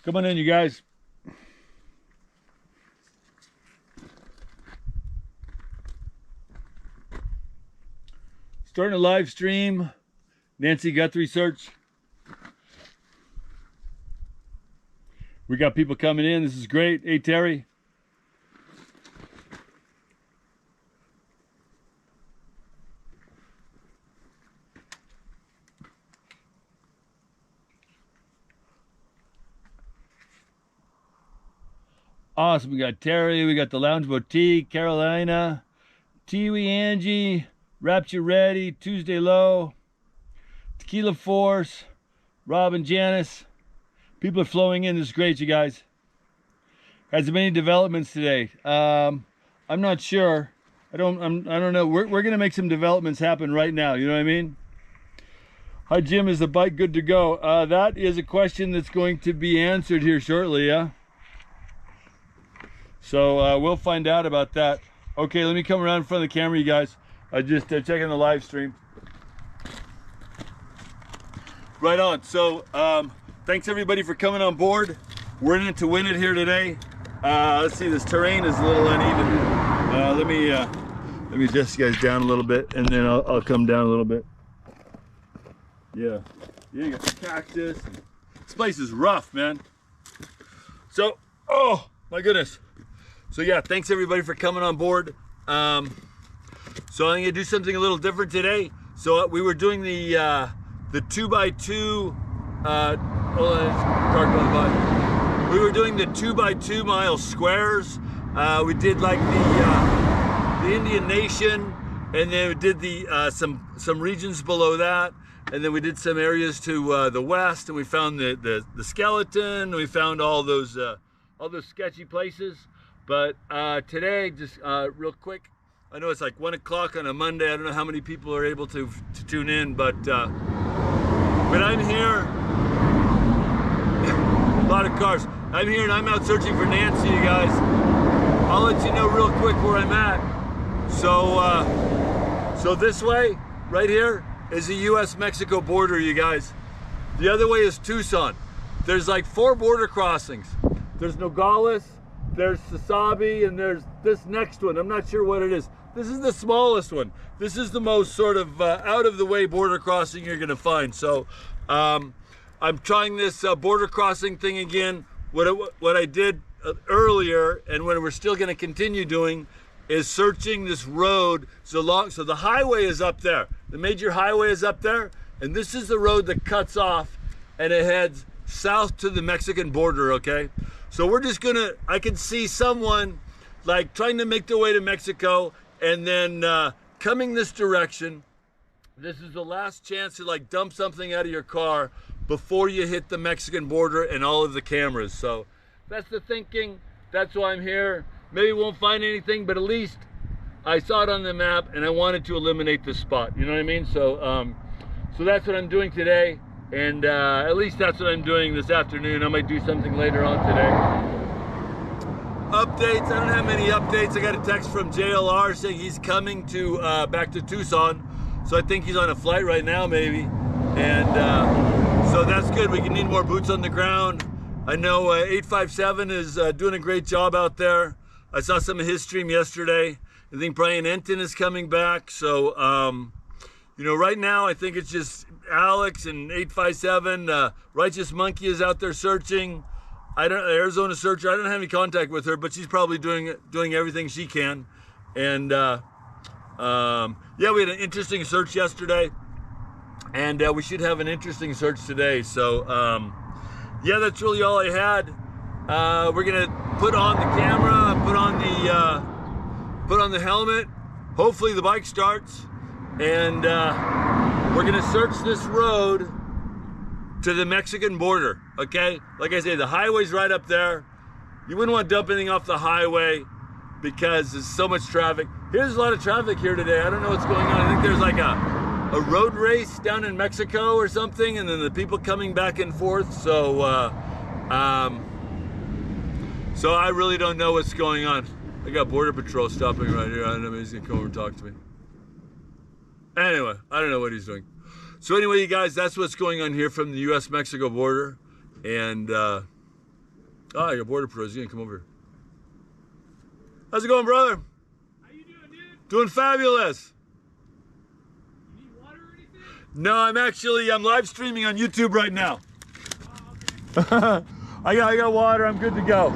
Come on in, you guys. Starting a live stream. Nancy Guthrie search. We got people coming in. This is great. Hey, Terry. Awesome. We got Terry. We got the Lounge Boutique, Carolina, Tiwi, Angie, Rapture Ready, Tuesday Low, Tequila Force, Rob and Janice. People are flowing in. This is great, you guys. Has there been any developments today? I'm not sure. I don't know. We're gonna make some developments happen right now. You know what I mean? Hi, Jim. Is the bike good to go? That is a question that's going to be answered here shortly. Yeah. So we'll find out about that. Okay, let me come around in front of the camera, you guys. Just checking the live stream. Right on. So thanks everybody for coming on board. We're in it to win it here today. Let's see, this terrain is a little uneven. Let me adjust you guys down a little bit, and then I'll come down a little bit. Yeah, you got the cactus. This place is rough, man. So, oh my goodness. So yeah, thanks everybody for coming on board. So I'm gonna do something a little different today. So we were doing the 2x2. Hold on, car going by. We were doing the 2x2 mile squares. We did like the Indian Nation, and then we did the some regions below that, and then we did some areas to the west, and we found the skeleton. And we found all those sketchy places. But today, just real quick, I know it's like 1 o'clock on a Monday. I don't know how many people are able to tune in, but I'm here. A lot of cars. I'm here and I'm out searching for Nancy, you guys. I'll let you know real quick where I'm at. So this way, right here, is the U.S.-Mexico border, you guys. The other way is Tucson. There's like 4 border crossings. There's Nogales, there's Sasabi, and there's this next one. I'm not sure what it is. This is the smallest one. This is the most sort of out of the way border crossing you're gonna find. So I'm trying this border crossing thing again. What I did earlier, and what we're still gonna continue doing, is searching this road so the highway is up there. The major highway is up there, and this is the road that cuts off and it heads south to the Mexican border, okay? So we're just gonna, I can see someone like trying to make their way to Mexico and then coming this direction. This is the last chance to like dump something out of your car before you hit the Mexican border and all of the cameras. So that's the thinking. That's why I'm here. Maybe won't find anything, but at least I saw it on the map and I wanted to eliminate this spot. You know what I mean? So so that's what I'm doing today. And at least that's what I'm doing this afternoon. I might do something later on today. Updates, I don't have many updates. I got a text from JLR saying he's coming to back to Tucson. So I think he's on a flight right now maybe. And so that's good. We can need more boots on the ground. I know 857 is doing a great job out there. I saw some of his stream yesterday. I think Brian Enton is coming back. So, you know, right now I think it's just Alex and 857. Righteous Monkey is out there searching. Arizona Searcher, I don't have any contact with her, but she's probably doing everything she can. And yeah, we had an interesting search yesterday, and we should have an interesting search today. So yeah, that's really all I had. We're gonna put on the camera, put on the helmet. Hopefully the bike starts, and we're gonna search this road to the Mexican border, okay? Like I say, the highway's right up there. You wouldn't want to dump anything off the highway because there's so much traffic. There's a lot of traffic here today. I don't know what's going on. I think there's like a road race down in Mexico or something, and then the people coming back and forth. So, so I really don't know what's going on. I got Border Patrol stopping right here. I don't know if he's gonna come over and talk to me. Anyway, I don't know what he's doing. So anyway, you guys, that's what's going on here from the U.S.-Mexico border. And Ah, your border patrol. He's gonna come over. How's it going, brother? How you doing, dude? Doing fabulous. You need water or anything? No, I'm live streaming on YouTube right now. Oh, okay. I got water. I'm good to go.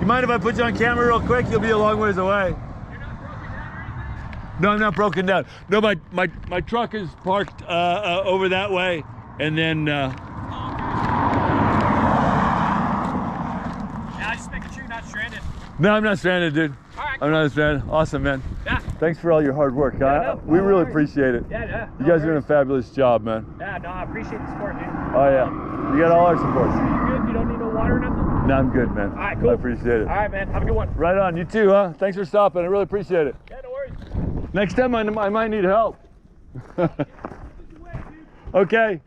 You mind if I put you on camera real quick? You'll be a long ways away. You're not broken down or anything? No, I'm not broken down. No, my truck is parked over that way, and then. Oh, okay. Yeah, just making sure you're not stranded. No, I'm not stranded, dude. All right. I'm not stranded. Awesome, man. Yeah. Thanks for all your hard work. Yeah, no, We no really worries. appreciate it. Yeah. You guys are doing a fabulous job, man. Yeah, no, I appreciate the support, dude. Oh yeah, you got all our support. You're good? You don't need no water or nothing? No, I'm good, man. All right, cool. I appreciate it. All right, man. Have a good one. Right on. You too, huh? Thanks for stopping. I really appreciate it. Yeah, no worries. Next time I might need help. Okay.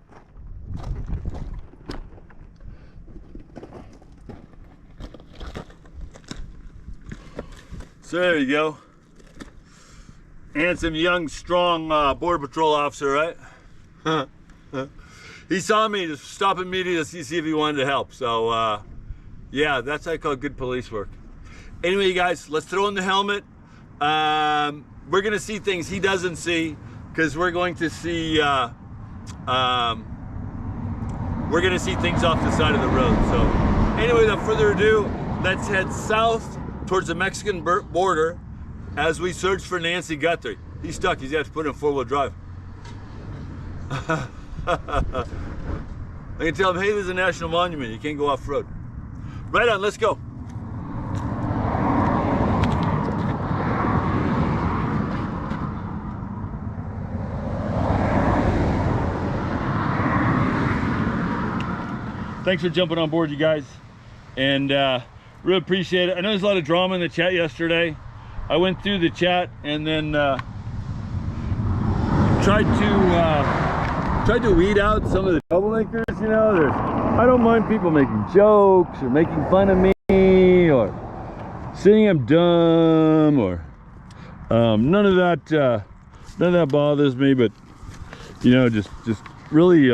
So there you go. Handsome, young, strong Border Patrol officer, right? He saw me, just stopping me to see if he wanted to help. So, yeah, that's how I call good police work. Anyway, you guys, let's throw in the helmet. We're going to see things he doesn't see, because we're going to see things off the side of the road. So, anyway, without further ado, let's head south towards the Mexican border as we search for Nancy Guthrie. He's stuck. He's got to put in four-wheel drive. I can tell him, hey, there's a national monument. You can't go off-road. Right on, let's go. Thanks for jumping on board, you guys. And really appreciate it. I know there's a lot of drama in the chat yesterday. I went through the chat and then tried to weed out some of the troublemakers. You know, I don't mind people making jokes or making fun of me or saying I'm dumb or none of that bothers me. But you know, just really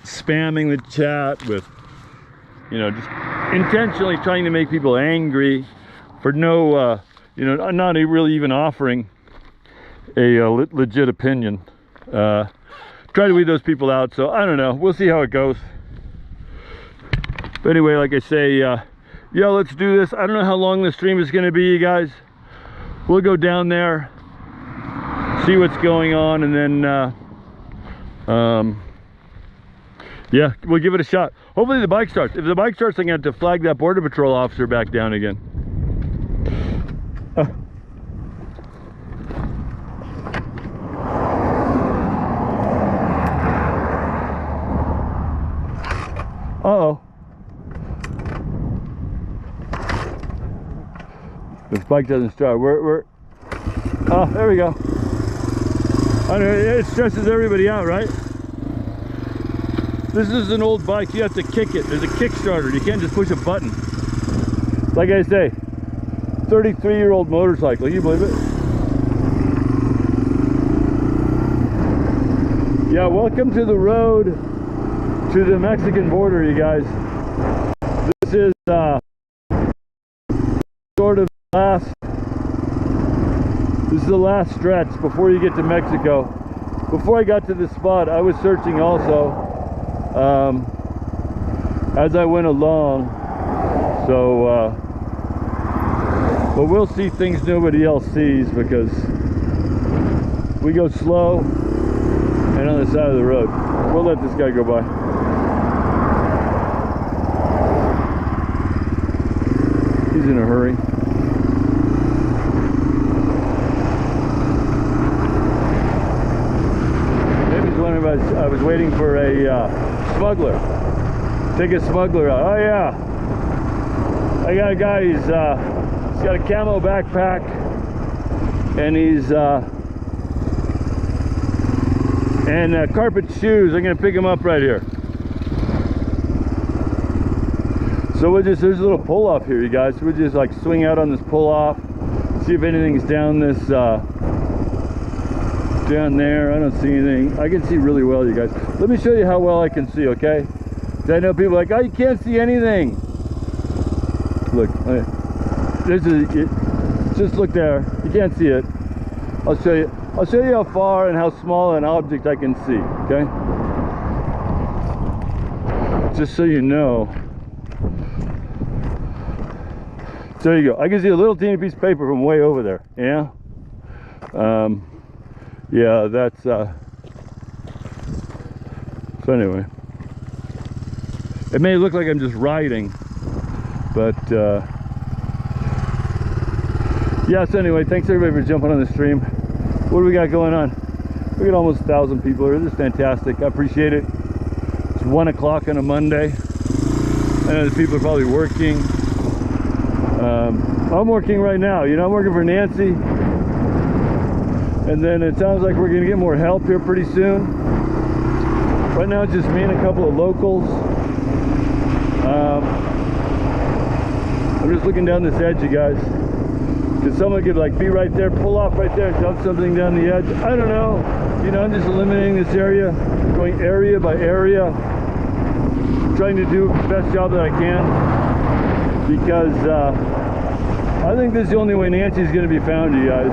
spamming the chat with, you know, just intentionally trying to make people angry for no, you know, not really even offering a legit opinion. Try to weed those people out. So I don't know. We'll see how it goes. But anyway, like I say, yeah, let's do this. I don't know how long the stream is going to be, you guys. We'll go down there, see what's going on, and then yeah, we'll give it a shot. Hopefully the bike starts. If the bike starts, I'm going to have to flag that Border Patrol officer back down again. Uh-oh. This bike doesn't start. We're oh, there we go. I know, it stresses everybody out, right? This is an old bike. You have to kick it. There's a Kickstarter. You can't just push a button. Like I say, 33-year-old motorcycle. Can you believe it? Yeah, welcome to the road to the Mexican border, you guys. This is sort of this is the last stretch before you get to Mexico. Before I got to this spot, I was searching also as I went along. So but we'll see things nobody else sees because we go slow and on the side of the road. We'll let this guy go by. He's in a hurry. Maybe he's wondering about, I was waiting for a smuggler. Take a smuggler out. Oh yeah. I got a guy, he's got a camo backpack and he's and carpet shoes. I'm gonna pick him up right here. So there's a little pull off here, you guys. We'll just like swing out on this pull off, see if anything's down this down there. I don't see anything. I can see really well, you guys. Let me show you how well I can see, okay? I know people are like, oh, you can't see anything. Look, this is it. Just look there. You can't see it. I'll show you. I'll show you how far and how small an object I can see. Okay. Just so you know. So there you go. I can see a little teeny piece of paper from way over there. Yeah. Yeah, that's so anyway, it may look like I'm just riding, but yeah, so anyway, thanks everybody for jumping on the stream. What do we got going on? We got almost 1,000 people here. This is fantastic. I appreciate it. It's 1 o'clock on a Monday. I know the people are probably working. I'm working right now. You know, I'm working for Nancy. And then it sounds like we're going to get more help here pretty soon. Right now it's just me and a couple of locals. I'm just looking down this edge, you guys. Because someone could like be right there, pull off right there and dump something down the edge. I don't know. You know, I'm just eliminating this area, going area by area, trying to do the best job that I can. Because I think this is the only way Nancy's going to be found, you guys.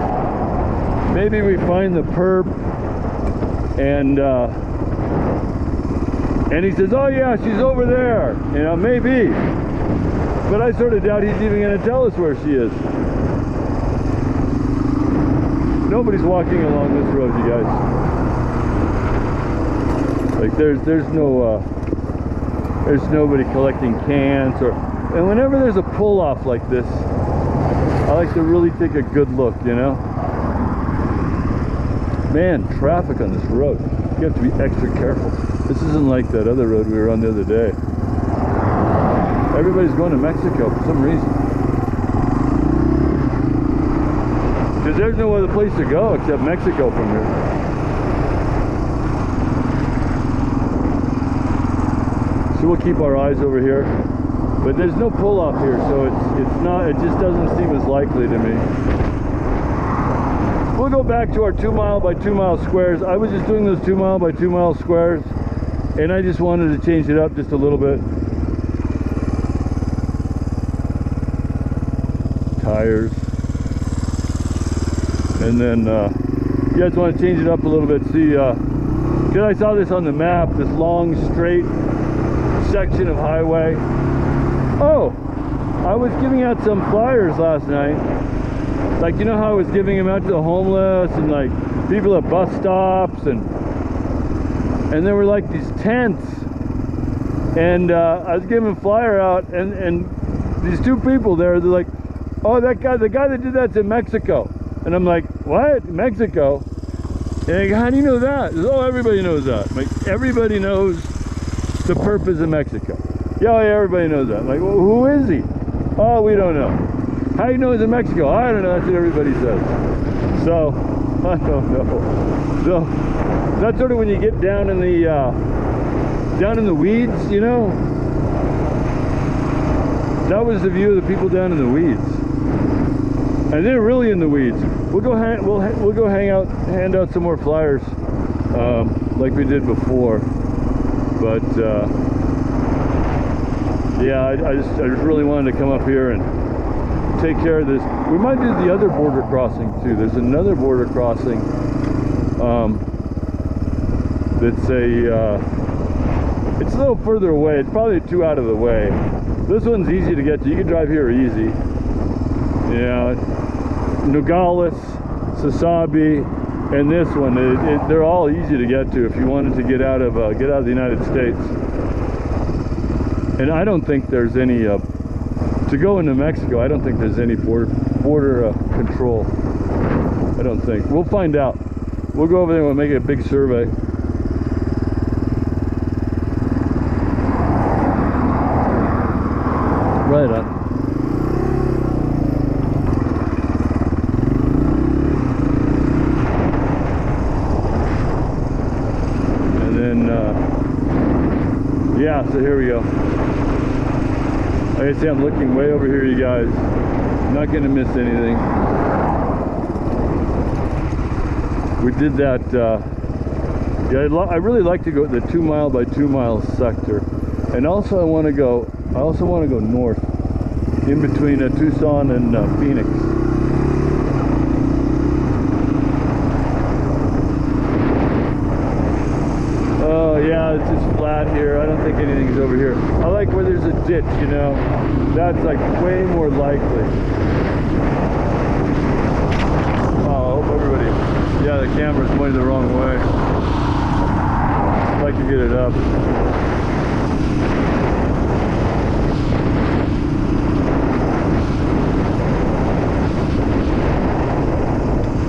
Maybe we find the perp and he says, oh yeah, she's over there. You know, maybe. But I sort of doubt he's even going to tell us where she is. Nobody's walking along this road, you guys. Like there's nobody collecting cans or, and whenever there's a pull off like this, I like to really take a good look, you know. Man, traffic on this road. You have to be extra careful. This isn't like that other road we were on the other day. Everybody's going to Mexico for some reason. Because there's no other place to go except Mexico from here. So we'll keep our eyes over here. But there's no pull off here, so it just doesn't seem as likely to me. We'll go back to our 2 mile by 2 mile squares. I was just doing those 2 mile by 2 mile squares, and I just wanted to change it up just a little bit. Tires. And then you guys want to change it up a little bit. See, because I saw this on the map, this long straight section of highway. Oh, I was giving out some flyers last night. Like, you know how I was giving them out to the homeless and like people at bus stops, and there were like these tents, and I was giving a flyer out, and these two people there, they're like, oh, the guy that did that's in Mexico. And I'm like, what? Mexico? And they go, how do you know that? Says, oh, everybody knows that. I'm like, everybody knows the purpose of Mexico. Yeah, everybody knows that. I'm like, well, who is he? Oh, we don't know. How do you know he's in Mexico? I don't know. That's what everybody says. So, I don't know. So, that's sort of when you get down in the weeds, you know? That was the view of the people down in the weeds. And they're really in the weeds. We'll go hand out some more flyers, like we did before. But yeah, I just really wanted to come up here and take care of this. We might do the other border crossing too. There's another border crossing that's it's a little further away. It's probably 2 out of the way. This one's easy to get to. You can drive here easy. Yeah, Nogales, Sasabi, and this one, they're all easy to get to if you wanted to get out of the United States. And I don't think there's any to go into Mexico. I don't think there's any border control. I don't think. We'll find out. We'll go over there and we'll make a big survey. Right on. Yeah, so here we go. Like I say, I'm looking way over here, you guys. I'm not going to miss anything. We did that. Yeah, I really like to go the 2 mile by 2 mile sector, and also I want to go north. in between Tucson and Phoenix. Oh yeah, it's just flat here. I don't think anything's over here. I like where there's a ditch, you know. That's like way more likely. Oh, I hope everybody... Yeah, the camera's pointing the wrong way. I'd like to get it up.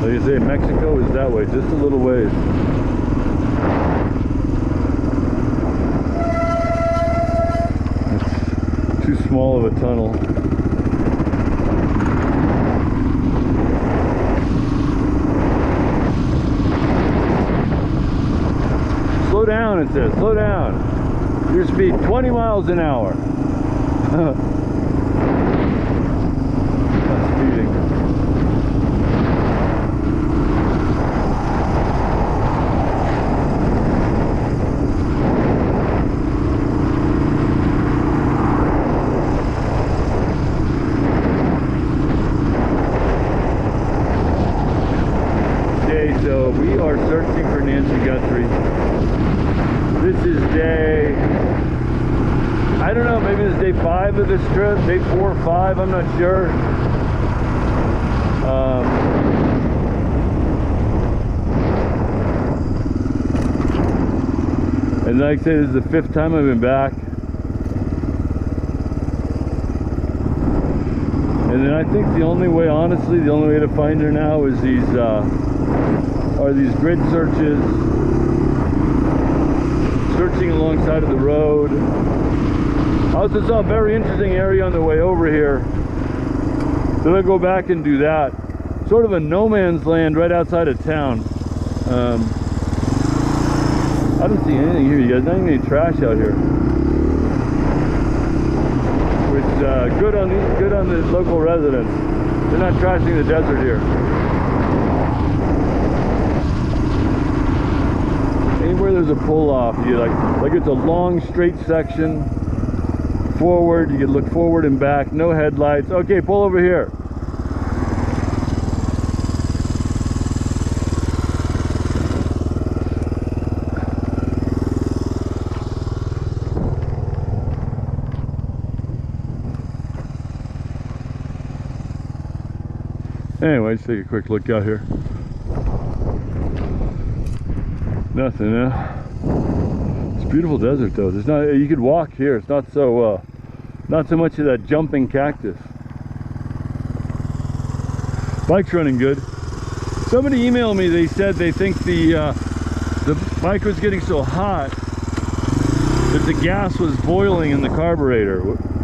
Like you say, Mexico is that way, just a little ways. It's too small of a tunnel. Slow down, it says, slow down. Your speed, 20 miles an hour. Not speeding. Okay, so we are searching for Nancy Guthrie. This is day, I don't know, maybe this is day 5 of this trip, day 4 or 5, I'm not sure. And like I say, this is the 5th time I've been back. And then I think the only way, honestly, the only way to find her now is these grid searches. Searching alongside of the road. I also saw a very interesting area on the way over here. So I'll go back and do that. Sort of a no man's land right outside of town. I don't see anything here, you guys. Not even any trash out here. Which good on the local residents. They're not trashing the desert here. Anywhere there's a pull-off, you get like it's a long straight section forward, you can look forward and back, no headlights. Okay, pull over here. Anyway, let's take a quick look out here. Nothing, It's a beautiful desert though. There's not, you could walk here. It's not so much of that jumping cactus. Bike's running good. Somebody emailed me, they said they think the bike was getting so hot that the gas was boiling in the carburetor,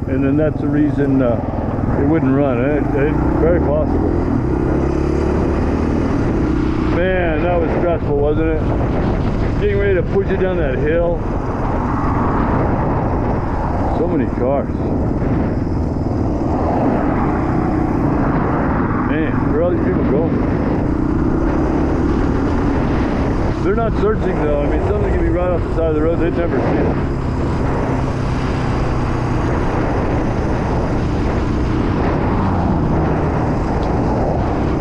and then that's the reason it wouldn't run. It's very possible. Man, that was stressful, wasn't it? Getting ready to push it down that hill. So many cars. Man, where are all these people going? They're not searching though. I mean, something can be right off the side of the road. They'd never see it.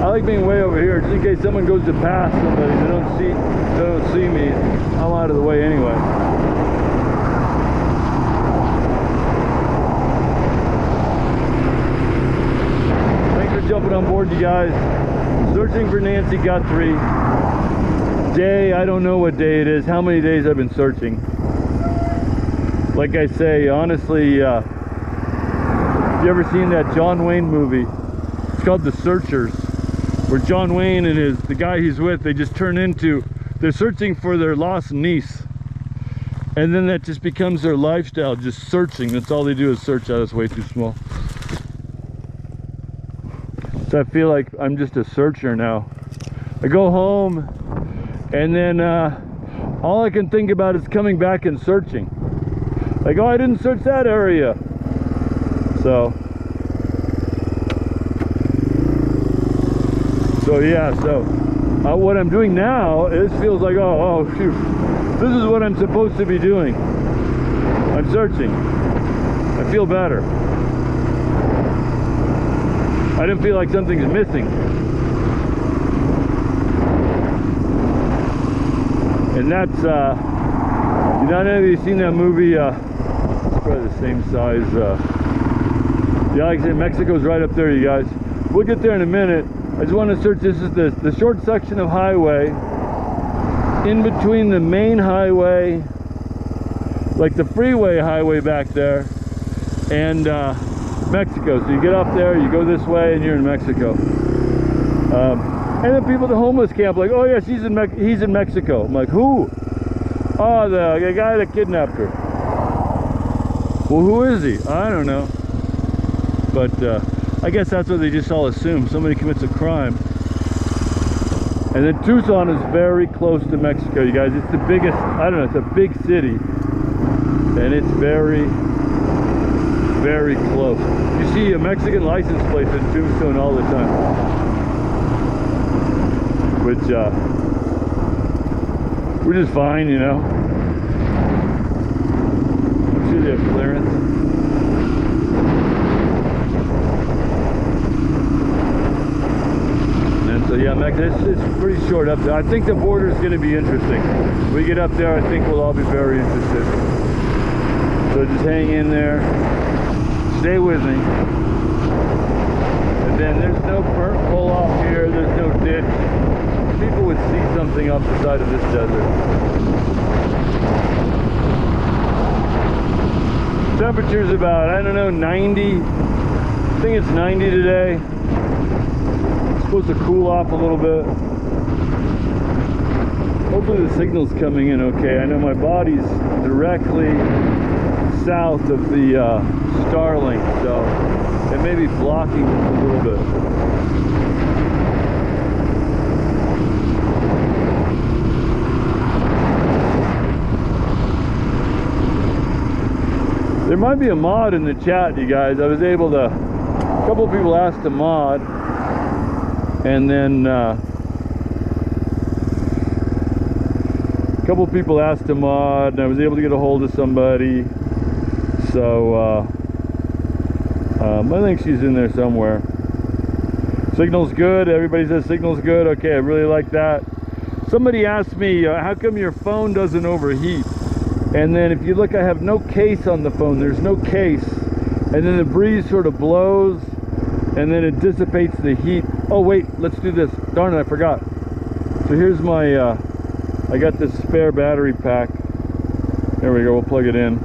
I like being way over here, just in case someone goes to pass somebody, they don't see me. I'm out of the way anyway. Thanks for jumping on board, you guys. Searching for Nancy Guthrie. Day, I don't know what day it is, how many days I've been searching. Like I say, honestly, have you ever seen that John Wayne movie? It's called The Searchers, where John Wayne and the guy he's with, they just turn into, they're searching for their lost niece. And then that just becomes their lifestyle, just searching. That's all they do is search. Oh, that's way too small. So I feel like I'm just a searcher now. I go home and then all I can think about is coming back and searching. Like, oh, I didn't search that area. So yeah, what I'm doing now, it feels like, oh shoot, this is what I'm supposed to be doing. I'm searching. I feel better. I didn't feel like something's missing. And that's, you know, have you seen that movie? It's probably the same size. Yeah, like I said, Mexico's right up there, you guys. We'll get there in a minute. I just want to search. This is the short section of highway in between the main highway, like the freeway highway back there, and Mexico. So you get off there, you go this way, and you're in Mexico. And then people at the homeless camp like, oh yes, he's in Mexico. I'm like, who? Oh, the guy that kidnapped her. Well, who is he? I don't know. But I guess that's what they just all assume. Somebody commits a crime. And then Tucson is very close to Mexico, you guys. It's the biggest, I don't know, it's a big city. And it's very, very close. You see a Mexican license plate in Tucson all the time. Which, which is fine, you know. I'm sure they have clearance. So yeah, it's pretty short up there. I think the border is going to be interesting. When we get up there, I think we'll all be very interested. So just hang in there, stay with me. And then there's no burnt pull off here, there's no ditch. People would see something off the side of this desert. Temperature's about, I don't know, 90. I think it's 90 today. Supposed to cool off a little bit. Hopefully the signal's coming in okay. I know my body's directly south of the Starlink, so it may be blocking this a little bit. There might be a mod in the chat, you guys. I was able to, a couple of people asked to mod. And then a couple people asked to mod, and I was able to get a hold of somebody. So I think she's in there somewhere. Signal's good. Everybody says signal's good. Okay, I really like that. Somebody asked me, how come your phone doesn't overheat? And then if you look, I have no case on the phone. There's no case. And then the breeze sort of blows, and then it dissipates the heat. Oh wait, let's do this. Darn it, I forgot. So here's my, I got this spare battery pack. There we go, we'll plug it in.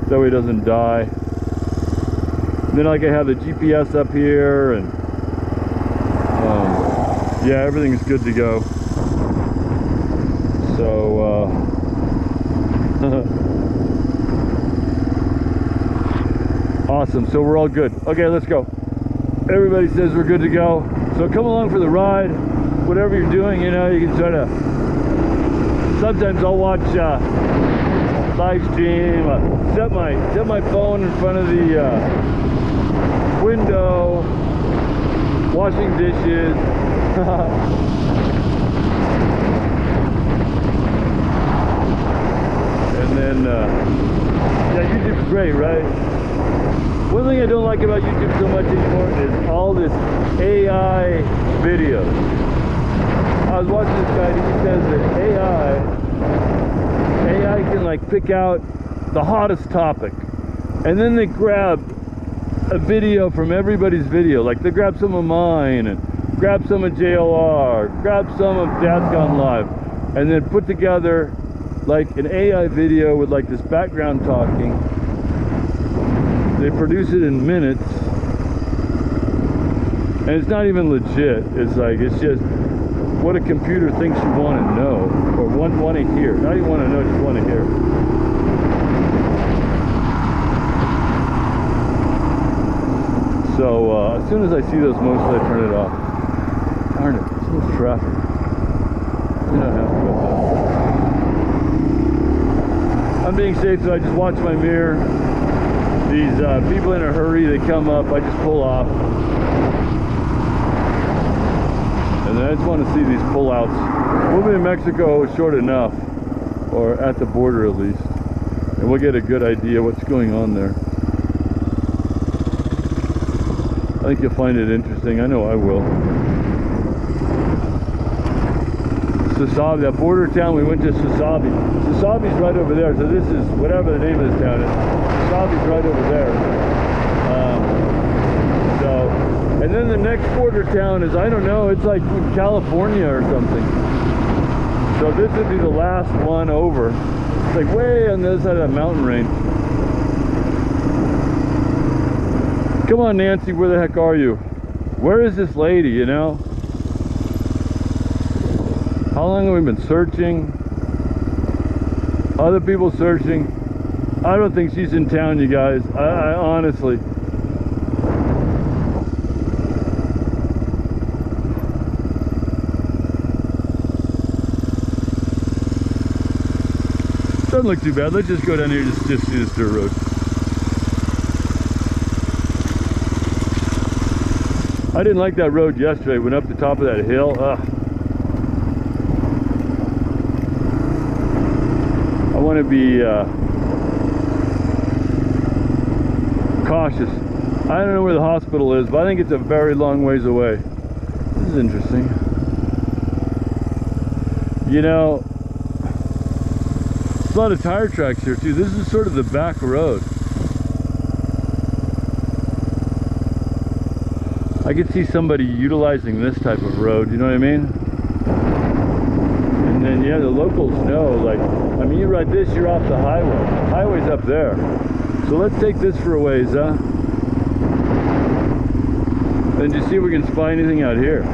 That way it doesn't die. And then like I have the GPS up here, and yeah, everything's good to go. So, awesome, so we're all good. Okay, let's go. Everybody says we're good to go. So come along for the ride. Whatever you're doing, you know, you can try to, sometimes I'll watch live stream, set my phone in front of the window, washing dishes. And then, yeah, YouTube's great, right? One thing I don't like about YouTube so much anymore is all this AI videos. I was watching this guy, he says that AI can like pick out the hottest topic, and then they grab a video from everybody's video. Like they grab some of mine, and grab some of JLR, grab some of Dad's Gone Live, and then put together like an AI video with like this background talking. They produce it in minutes, and it's not even legit. It's like, it's just what a computer thinks you want to know, or want to hear. Not even want to know, just want to hear. So as soon as I see those, mostly I turn it off. Darn it, so much traffic. You don't have to go that. I'm being safe, so I just watch my mirror. These people in a hurry, they come up, I just pull off. And then I just want to see these pullouts. We'll be in Mexico short enough, or at the border at least, and we'll get a good idea what's going on there. I think you'll find it interesting. I know I will. Sasabi, that border town, we went to Sasabi. Sasabi's right over there, so this is whatever the name of this town is. Sasabi's right over there. And then the next border town is, I don't know, it's like California or something. So this would be the last one over. It's like way on the other side of that mountain range. Come on, Nancy, where the heck are you? Where is this lady, you know? How long have we been searching? Other people searching. I don't think she's in town, you guys. I honestly. Doesn't look too bad. Let's just go down here and just see this dirt road. I didn't like that road yesterday. Went up the top of that hill. I want to be cautious. I don't know where the hospital is, but I think it's a very long ways away. This is interesting. You know, there's a lot of tire tracks here too. This is sort of the back road. I could see somebody utilizing this type of road, you know what I mean? And then yeah, the locals know, like, I mean, you ride this, you're off the highway. The highway's up there. So let's take this for a ways, huh? And just see if we can spy anything out here.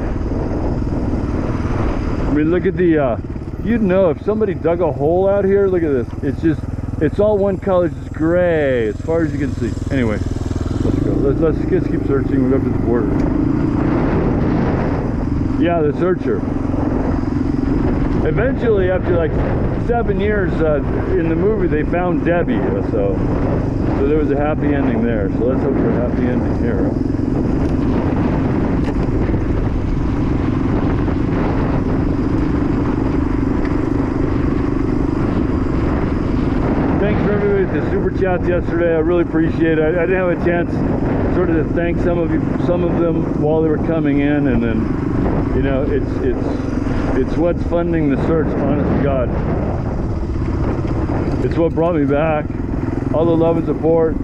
I mean, look at the, you'd know if somebody dug a hole out here. Look at this. It's just, it's all one color. It's just gray as far as you can see. Anyway, let's go. Let's just keep searching. We'll go up to the border. Yeah, the searcher. Eventually, after like 7 years in the movie, they found Debbie. So there was a happy ending there. So let's hope for a happy ending here. The super chats yesterday, I really appreciate it. I didn't have a chance sort of to thank some of them while they were coming in, and then, you know, it's what's funding the search, honest to God. It's what brought me back. All the love and support.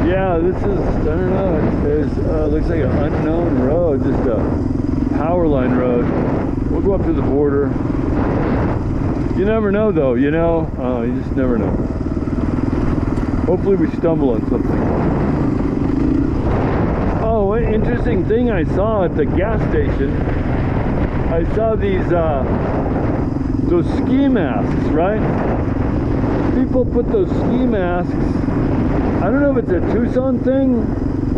Yeah, this is, I don't know, it looks like an unknown road, just a power line road. We'll go up to the border. You never know though, you know? You just never know. Hopefully we stumble on something. Oh, an interesting thing I saw at the gas station. I saw these, those ski masks, right? People put those ski masks, I don't know if it's a Tucson thing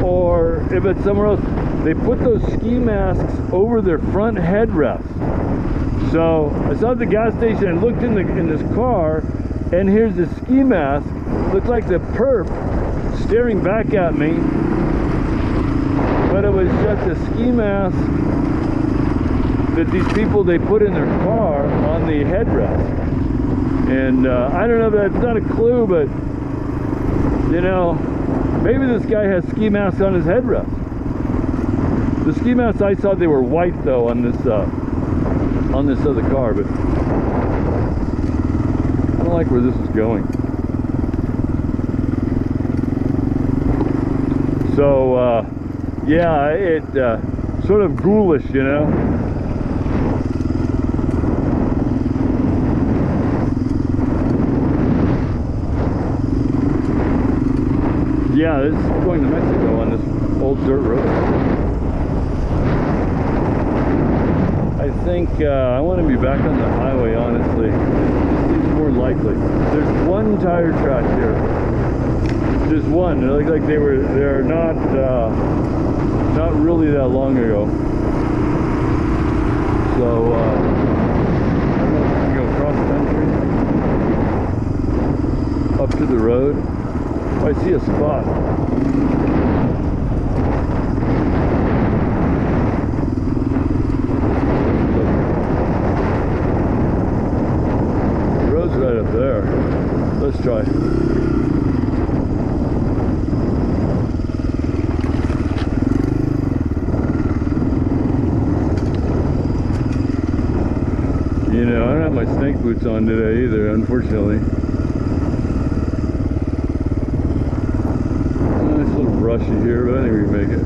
or if it's somewhere else. They put those ski masks over their front headrests. So I saw at the gas station and looked in this car, and here's the ski mask. Looked like the perp staring back at me, but it was just a ski mask that these people, they put in their car on the headrest. And I don't know, that's not a clue, but you know, maybe this guy has ski masks on his headrest. The ski masks I saw, they were white though on this other car, but I don't like where this is going. So yeah, it sort of ghoulish, you know. Yeah, this is going to Mexico on this old dirt road. I think I want to be back on the highway, honestly. It seems more likely. There's one tire track here. Just one. It looks like they're not really that long ago. So I don't know if we can go cross country up to the road. Oh, I see a spot. The road's right up there. Let's try. You know, I don't have my snake boots on today either, unfortunately. It's a little brushy here, but I think we can make it.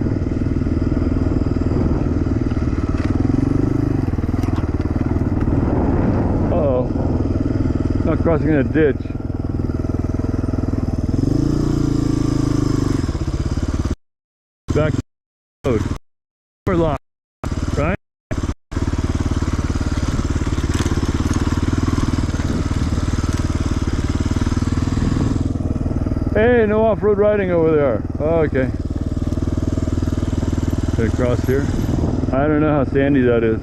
Uh-oh. Not crossing a ditch. Back to the road. We're locked, right? Hey, no off-road riding over there. Oh, okay. Gonna cross here. I don't know how sandy that is.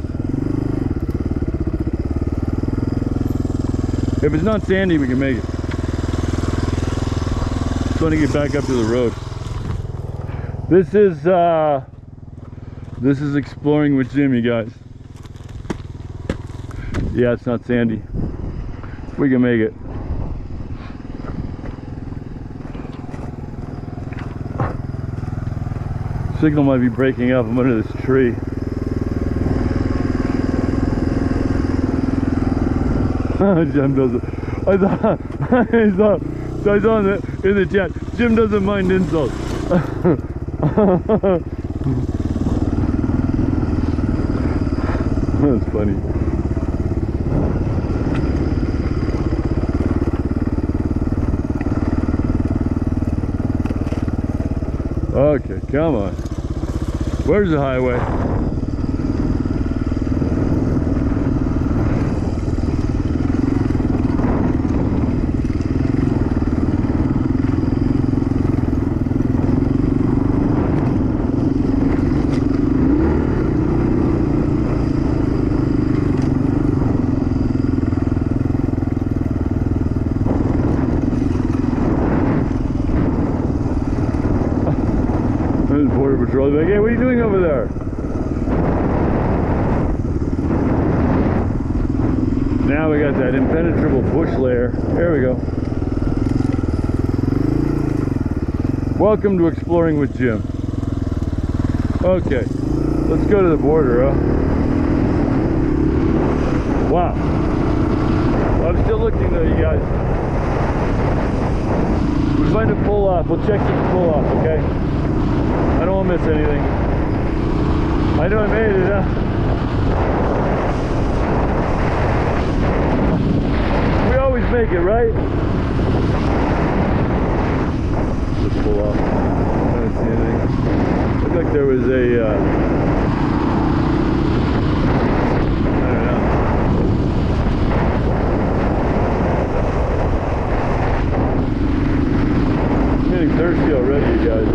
If it's not sandy, we can make it. Just want to get back up to the road. This is Exploring with Jim, you guys. Yeah, it's not sandy. We can make it. Signal might be breaking up. I'm under this tree. Jim doesn't. I saw in the chat. Jim doesn't mind insults. That's funny. Okay, come on. Where's the highway? Border Patrol. Like, hey, what are you doing over there? Now we got that impenetrable bush layer. There we go. Welcome to Exploring with Jim. Okay, let's go to the border, huh? Wow. I'm still looking though, you guys. We're trying to pull off. We'll check this pull off, okay? I don't want to miss anything. I know I made it, huh? We always make it, right? Let's pull off. I don't see anything. Looked like there was a, I don't know. I'm getting thirsty already, you guys.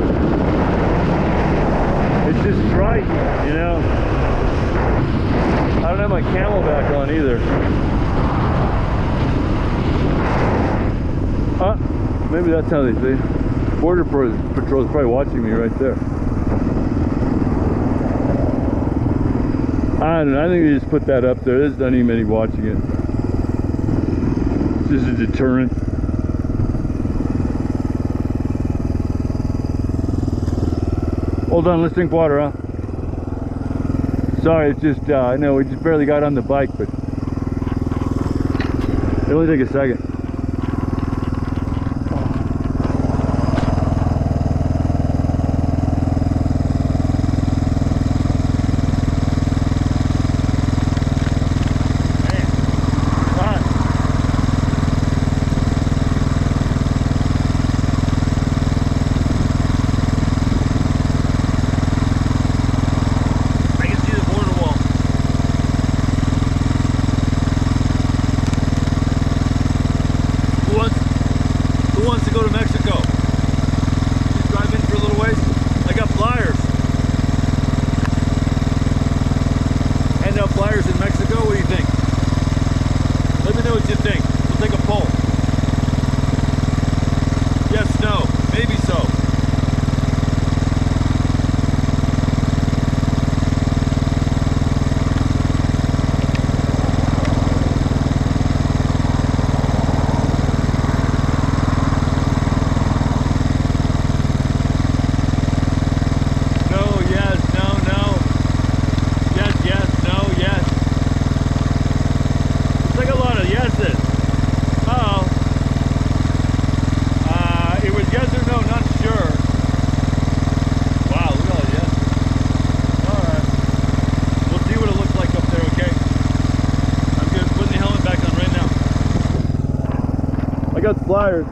It's just dry, you know. I don't have my Camelback on either. Maybe that's how they say. Border Patrol is probably watching me right there. I don't know. I think they just put that up there. There's not even many watching it. It's just a deterrent. Hold on, let's drink water, huh? Sorry, it's just, I know we just barely got on the bike, but it'll only take a second. I got the flyers.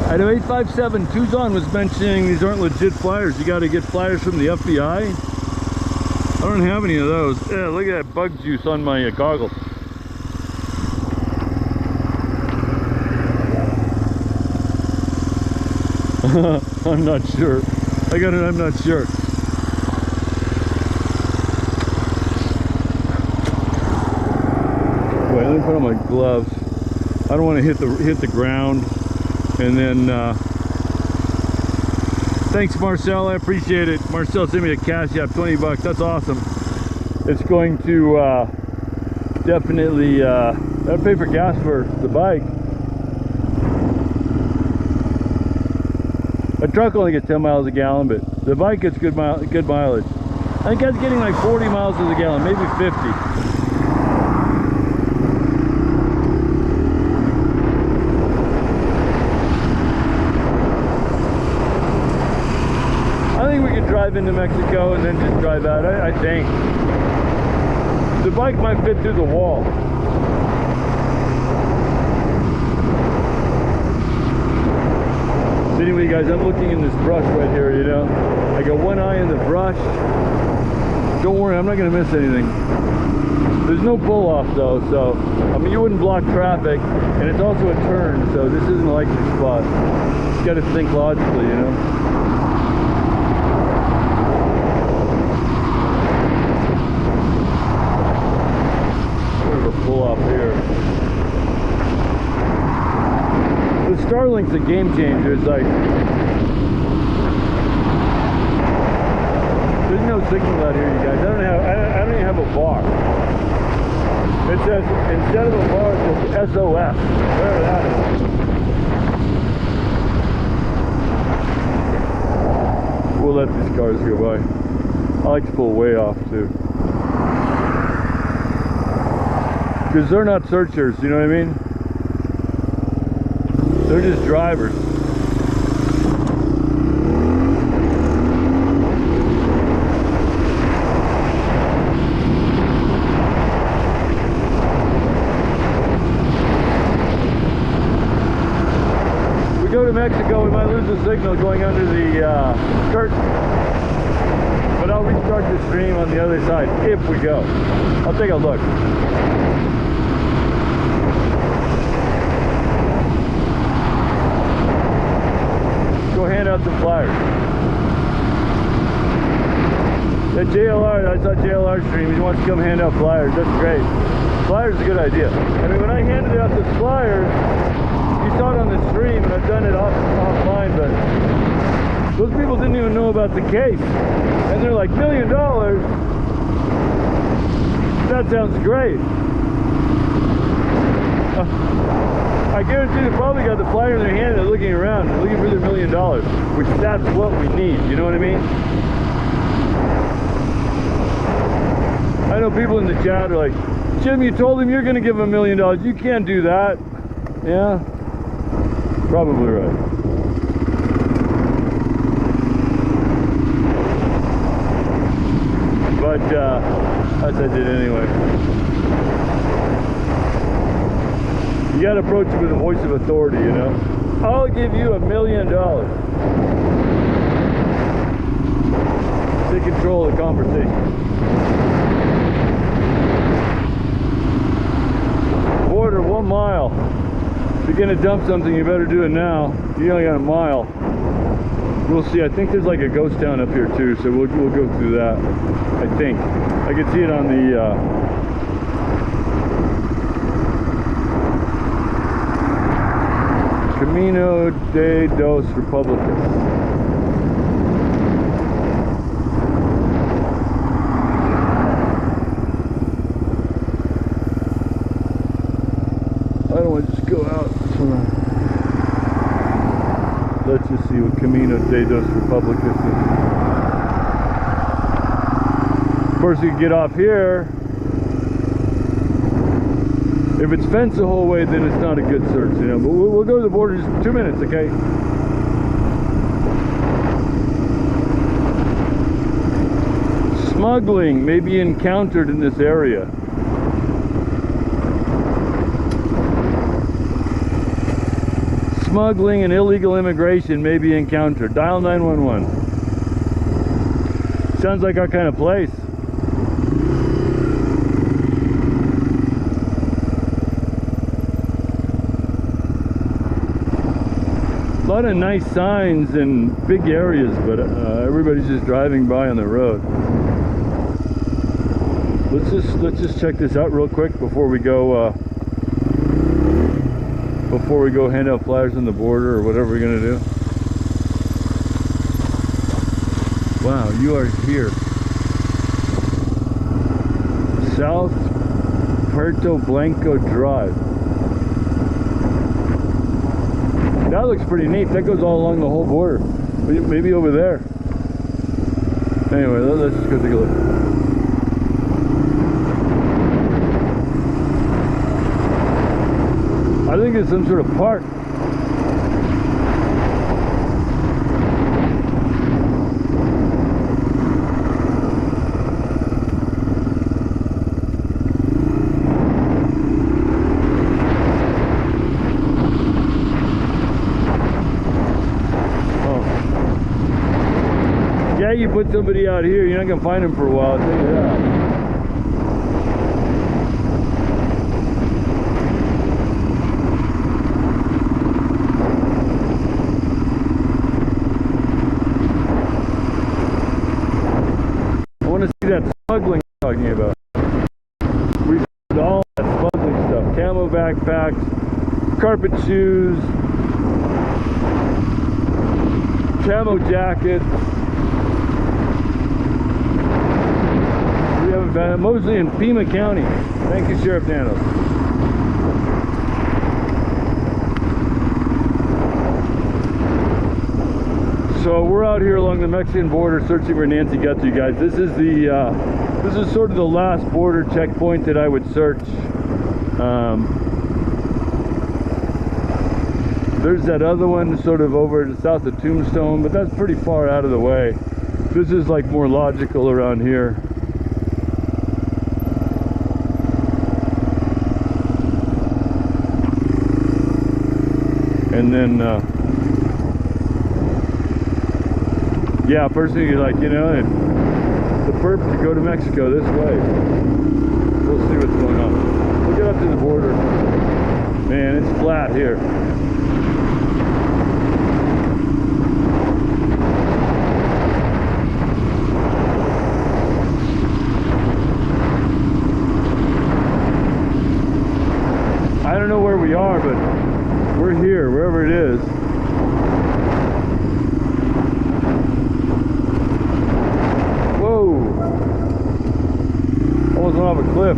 I know 857 Tuzon was mentioning these aren't legit flyers. You got to get flyers from the FBI. I don't have any of those. Yeah, look at that bug juice on my goggles. I'm not sure. I got it. I'm not sure. Wait, let me put on my gloves. I don't want to hit the ground. And then thanks, Marcel. I appreciate it. Marcel sent me a cash app, 20 bucks. That's awesome. It's going to definitely that'll pay for gas for the bike. A truck only gets 10 miles a gallon, but the bike gets good mileage. I think that's getting like 40 miles a gallon, maybe 50. Drive into Mexico and then just drive out. I think the bike might fit through the wall. So anyway, guys, I'm looking in this brush right here, you know. I got one eye in the brush. Don't worry, I'm not going to miss anything. There's no pull-off though, so I mean, you wouldn't block traffic, and it's also a turn, so this isn't a likely spot. You got to think logically, you know. Pull off here. The Starlink's a game changer. It's like there's no signal out here, you guys. I don't even have a bar. It says instead of a bar, it says SOS. Where that is. We'll let these cars go by. I like to pull way off too. Because they're not searchers, you know what I mean? They're just drivers. We go to Mexico, we might lose the signal going under the curtain. But I'll restart the stream on the other side if we go. I'll take a look. Hand out some flyers. That JLR, I saw JLR stream, he wants to come hand out flyers. That's great. Flyers is a good idea. I mean, when I handed out the flyers, you saw it on the stream, and I've done it offline, but those people didn't even know about the case. And they're like, $1 million? That sounds great. I guarantee they probably got the flyer in their hand and they're looking around, looking for their $1 million, which that's what we need, you know what I mean? I know people in the chat are like, Jim, you told him you're going to give him $1 million. You can't do that. Yeah, probably right. But as I did anyway. You gotta approach it with a voice of authority, you know. I'll give you $1 million. Take control of the conversation. Border 1 mile. If you're gonna dump something, you better do it now. You only got a mile. We'll see. I think there's like a ghost town up here too, so we'll go through that. I think I can see it on the. Camino de dos Republicas. I don't want to just go out. Let's just see what Camino de dos Republicas is. Of course, you can get off here. If it's fenced the whole way, then it's not a good search, you know. But we'll go to the border just 2 minutes, okay? Smuggling may be encountered in this area. smuggling and illegal immigration may be encountered. Dial 911. Sounds like our kind of place. A lot of nice signs in big areas, but everybody's just driving by on the road. Let's just check this out real quick before we go hand out flyers on the border or whatever we're gonna do. Wow, you are here. South Puerto Blanco Drive. That looks pretty neat. That goes all along the whole border. Maybe over there. Anyway, let's just go take a look. I think it's some sort of park. Yeah, you put somebody out here, you're not gonna find them for a while, I'll tell you that. I want to see that smuggling I'm talking about. We've got all that smuggling stuff. Camo backpacks, carpet shoes, camo jackets. Mostly in Pima County. Thank you, Sheriff Daniels. So we're out here along the Mexican border searching for Nancy Guthrie, guys. This is sort of the last border checkpoint that I would search. There's that other one sort of over to south of Tombstone, but that's pretty far out of the way. This is like more logical around here. And then, yeah, first thing you're like, you know, the perp to go to Mexico this way. We'll see what's going on. We'll get up to the border. Man, it's flat here. I don't know where we are, but we're here, wherever it is. Whoa! Almost went off a cliff.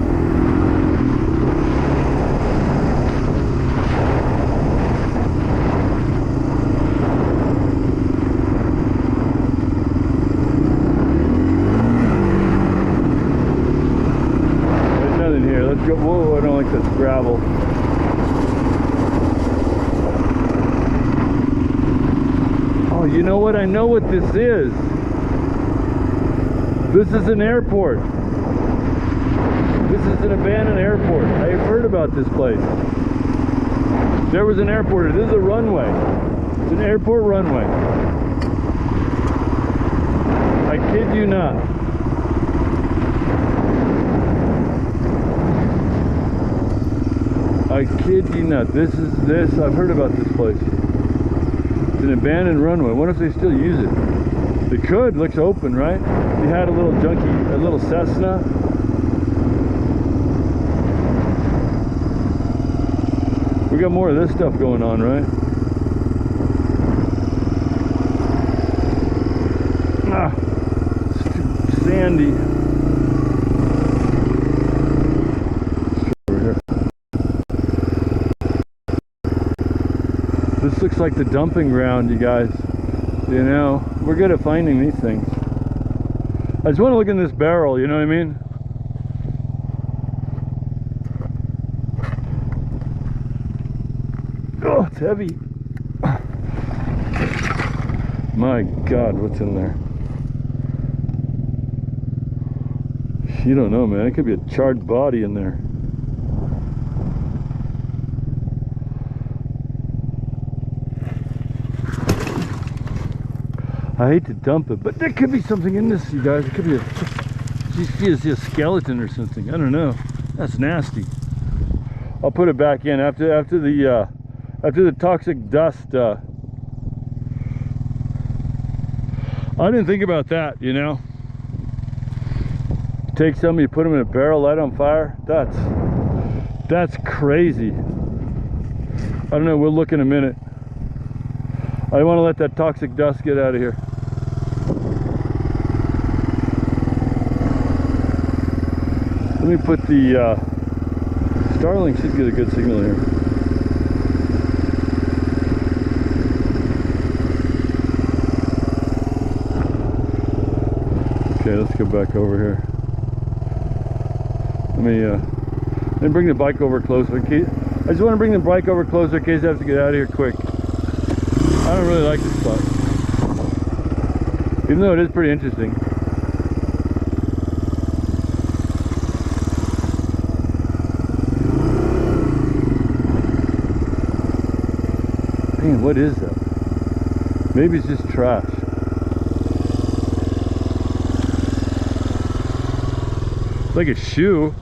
There's nothing here. Let's go. Whoa, I don't like this gravel. You know what? I know what this is. This is an airport. This is an abandoned airport. I have heard about this place. There was an airport. This is a runway. It's an airport runway. I kid you not. I kid you not. I've heard about this place. An abandoned runway. I wonder if they still use it. They could. Looks open, right? You had a little Cessna. We got more of this stuff going on, right? Ah, it's too sandy. This looks like the dumping ground, you guys. You know, we're good at finding these things. I just want to look in this barrel, you know what I mean? Oh, it's heavy. My God, what's in there? You don't know, man. It could be a charred body in there. I hate to dump it, but there could be something in this, you guys. It could be a skeleton or something. I don't know. That's nasty. I'll put it back in after the toxic dust. I didn't think about that, you know. Take some, you put them in a barrel, light on fire. That's crazy. I don't know. We'll look in a minute. I want to let that toxic dust get out of here. Let me put the Starlink should get a good signal here. Okay, let's go back over here. Let me bring the bike over closer. I just want to bring the bike over closer in case I have to get out of here quick. I don't really like this spot, even though it is pretty interesting. Man, what is that? Maybe it's just trash. It's like a shoe.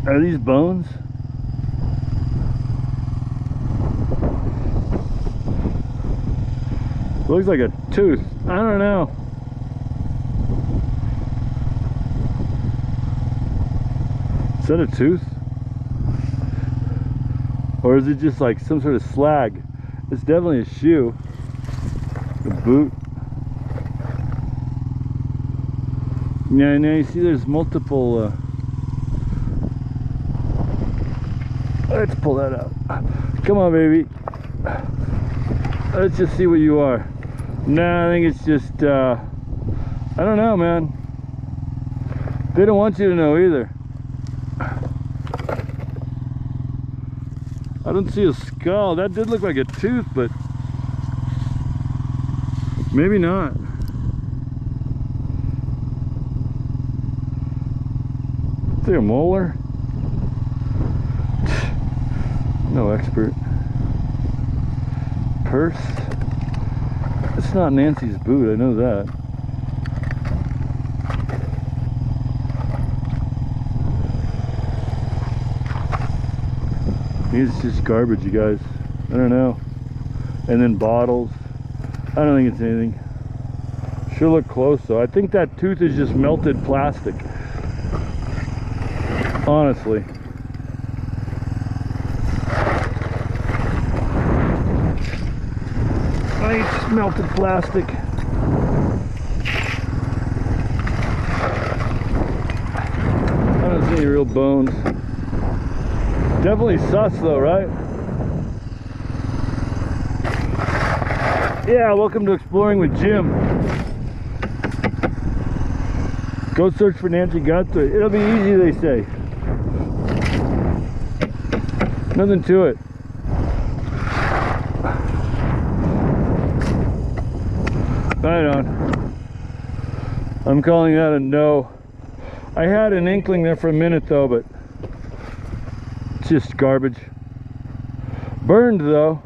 Are these bones? Looks like a tooth. I don't know. Is that a tooth? Or is it just like some sort of slag? It's definitely a shoe. A boot. Yeah, now you see there's multiple let's pull that out. Come on, baby. Let's just see what you are. Nah, I think it's just I don't know, man. They don't want you to know either. I don't see a skull. That did look like a tooth, but maybe not. Is there a molar? No expert. Purse. It's not Nancy's boot, I know that. It's just garbage, you guys. I don't know. And then bottles. I don't think it's anything. Sure look close though. I think that tooth is just melted plastic. Honestly. It's melted plastic. I don't see any real bones. Definitely sus though, right? Yeah, welcome to Exploring with Jim. Go search for Nancy Guthrie. It'll be easy, they say. Nothing to it. Right on. I'm calling that a no. I had an inkling there for a minute though, but it's just garbage. Burned though.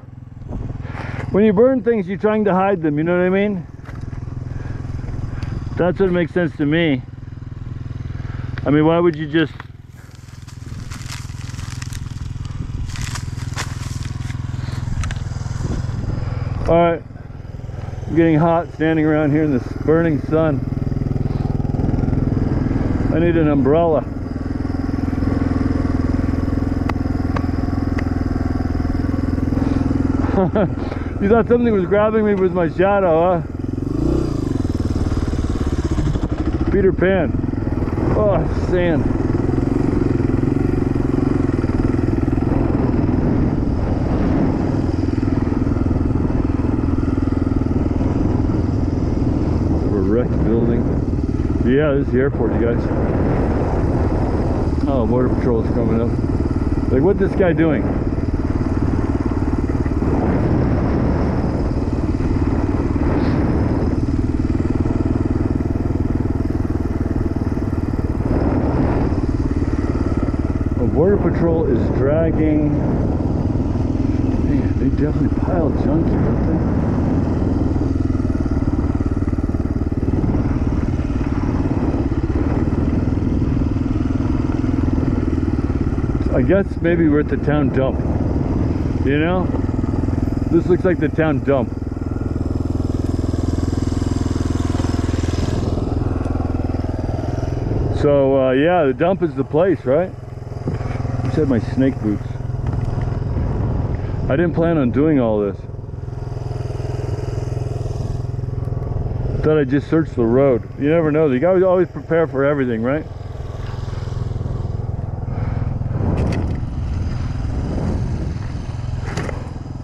When you burn things, you're trying to hide them, you know what I mean? That's what makes sense to me. I mean, why would you just... Alright. I'm getting hot standing around here in this burning sun. I need an umbrella. You thought something was grabbing me with my shadow, huh? Peter Pan. Oh, sand. A wrecked building. Yeah, this is the airport, you guys. Oh, Border Patrol is coming up. Like, what's this guy doing? Border Patrol is dragging definitely pile junk here, don't they? I guess maybe we're at the town dump. You know? This looks like the town dump. So, yeah, the dump is the place, right? I just had my snake boots. I didn't plan on doing all this. Thought I'd just search the road. You never know. You gotta always prepare for everything, right?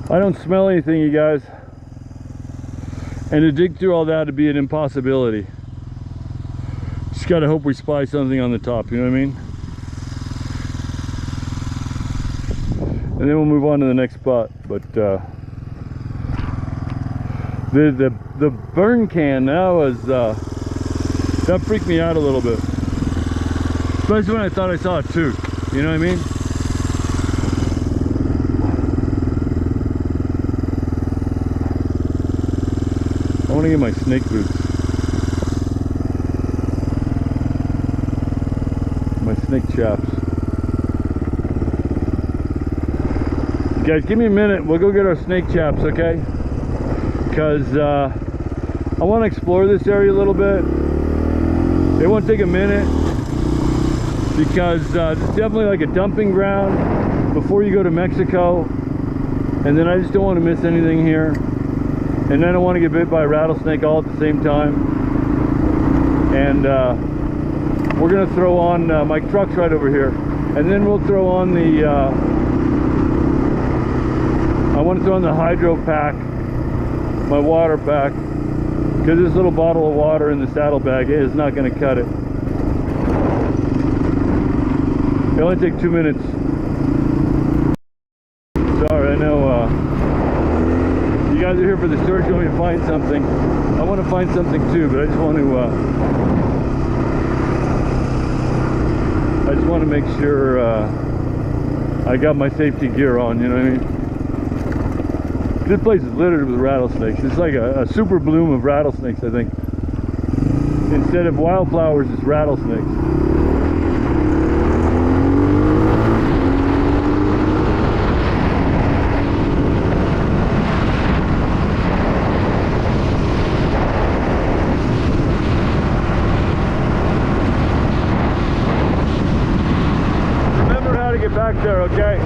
I don't smell anything, you guys. And to dig through all that would be an impossibility. Just gotta hope we spy something on the top, you know what I mean? And then we'll move on to the next spot. But the burn can, that freaked me out a little bit. Especially when I thought I saw a tooth, you know what I mean? I want to get my snake boots. My snake chaps. Guys, give me a minute. We'll go get our snake chaps, okay? Because I want to explore this area a little bit. It won't take a minute. Because it's definitely like a dumping ground before you go to Mexico. And then I just don't want to miss anything here. And I don't want to get bit by a rattlesnake all at the same time. And we're going to throw on, my truck's right over here. And then we'll throw on the, I want to throw on the hydro pack, my water pack. Because this little bottle of water in the saddlebag is not going to cut it. It only takes 2 minutes. Sorry, I know you guys are here for the search. You want me to find something. I want to find something too, but I just want to make sure I got my safety gear on, you know what I mean? This place is littered with rattlesnakes. It's like a super bloom of rattlesnakes, I think. Instead of wildflowers, it's rattlesnakes. Remember how to get back there, okay?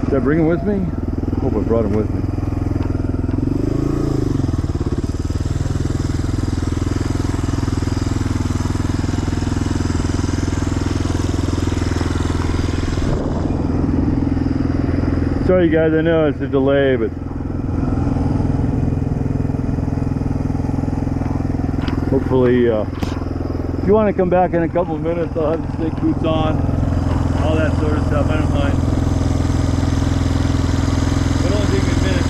Did I bring him with me? I hope I brought him with me. Sorry guys, I know it's a delay, but hopefully if you want to come back in a couple of minutes, I'll have the snake boots on, all that sort of stuff. I don't mind. It'll only take me a minute.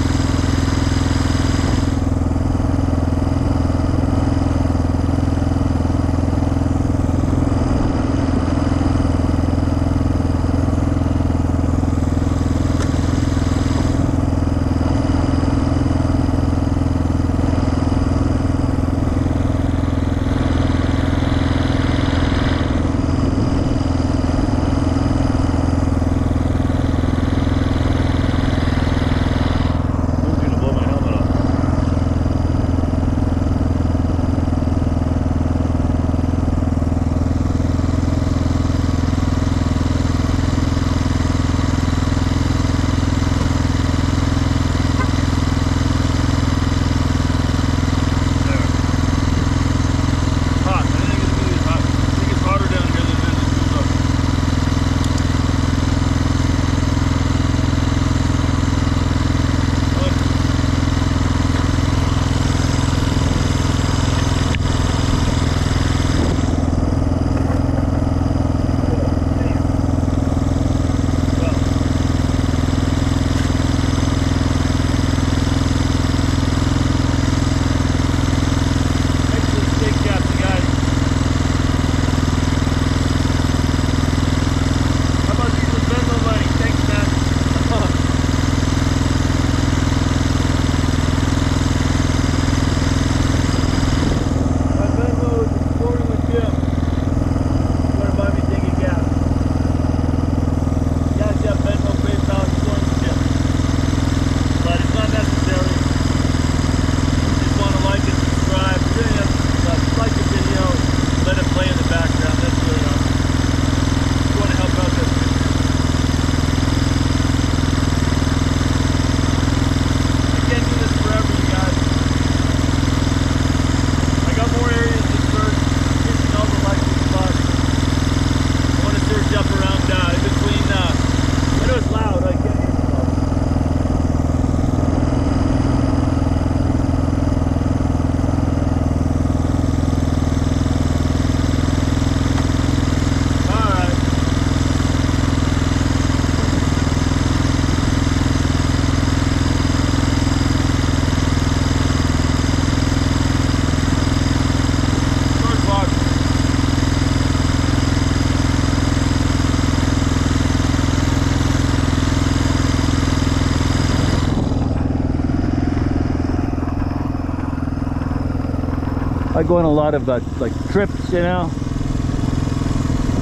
I go on a lot of like trips, you know,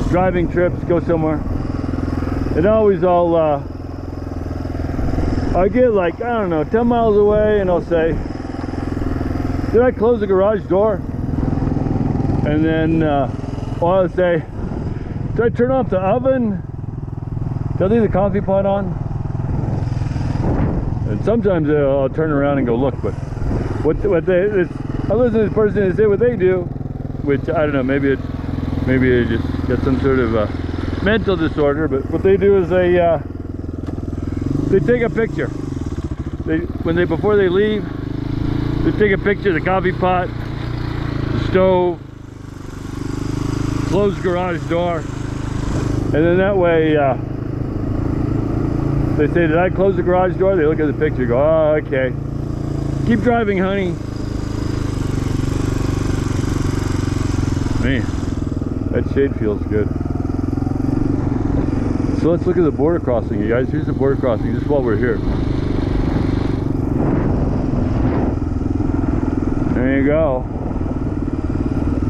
driving trips, go somewhere. And always I get like, I don't know, 10 miles away and I'll say, did I close the garage door? And then I'll say, did I turn off the oven? Did I leave the coffee pot on? And sometimes I'll turn around and go look, but I listen to this person and say what they do, which I don't know, maybe it just got some sort of mental disorder, but what they do is they take a picture. Before they leave, they take a picture of the coffee pot, the stove, close the garage door, and then that way they say, did I close the garage door? They look at the picture and go, oh, okay. Keep driving, honey. Man, that shade feels good. So let's look at the border crossing, you guys. Here's the border crossing, just while we're here. There you go.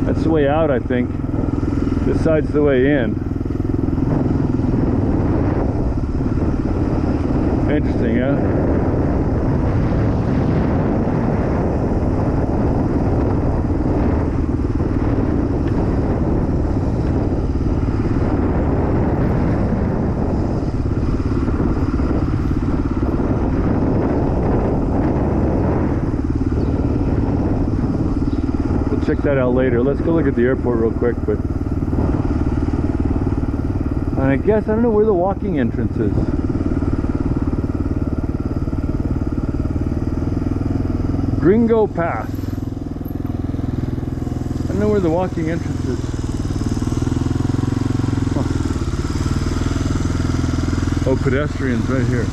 That's the way out, I think. This side's the way in. Interesting, huh? We'll check that out later. Let's go look at the airport real quick, but and I guess I don't know where the walking entrance is. Gringo Pass. I don't know where the walking entrance is. Huh. Oh, pedestrians right here.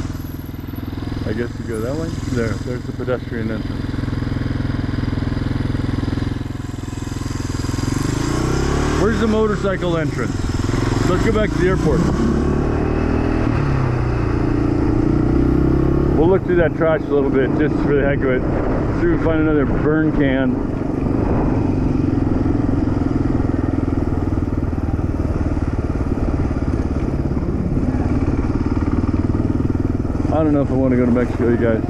I guess you go that way? There's the pedestrian entrance. Where's the motorcycle entrance? Let's go back to the airport. We'll look through that trash a little bit just for the heck of it. See if we can find another burn can. I don't know if I want to go to Mexico, you guys.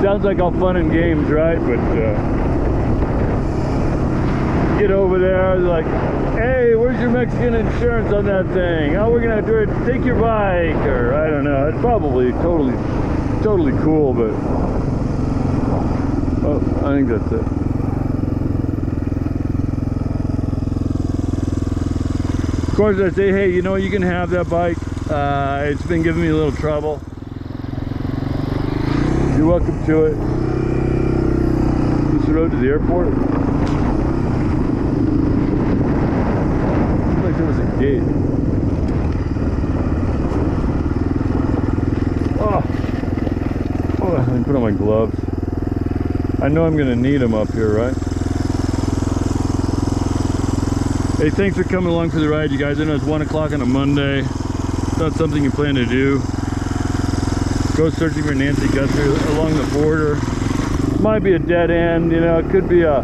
Sounds like all fun and games, right? But get over there, like, hey, where's your Mexican insurance on that thing? Oh, we're gonna do it. Take your bike, or I don't know. It's probably totally cool, but oh, I think that's it. Of course, I say, hey, you know, you can have that bike. It's been giving me a little trouble. You're welcome to it. This is the road to the airport. Looks like there was a gate. Oh, let me put on my gloves. I know I'm gonna need them up here, right? Hey, thanks for coming along for the ride, you guys. I know it's 1 o'clock on a Monday. It's not something you plan to do. Go searching for Nancy Guthrie along the border. Might be a dead end, you know, it could be a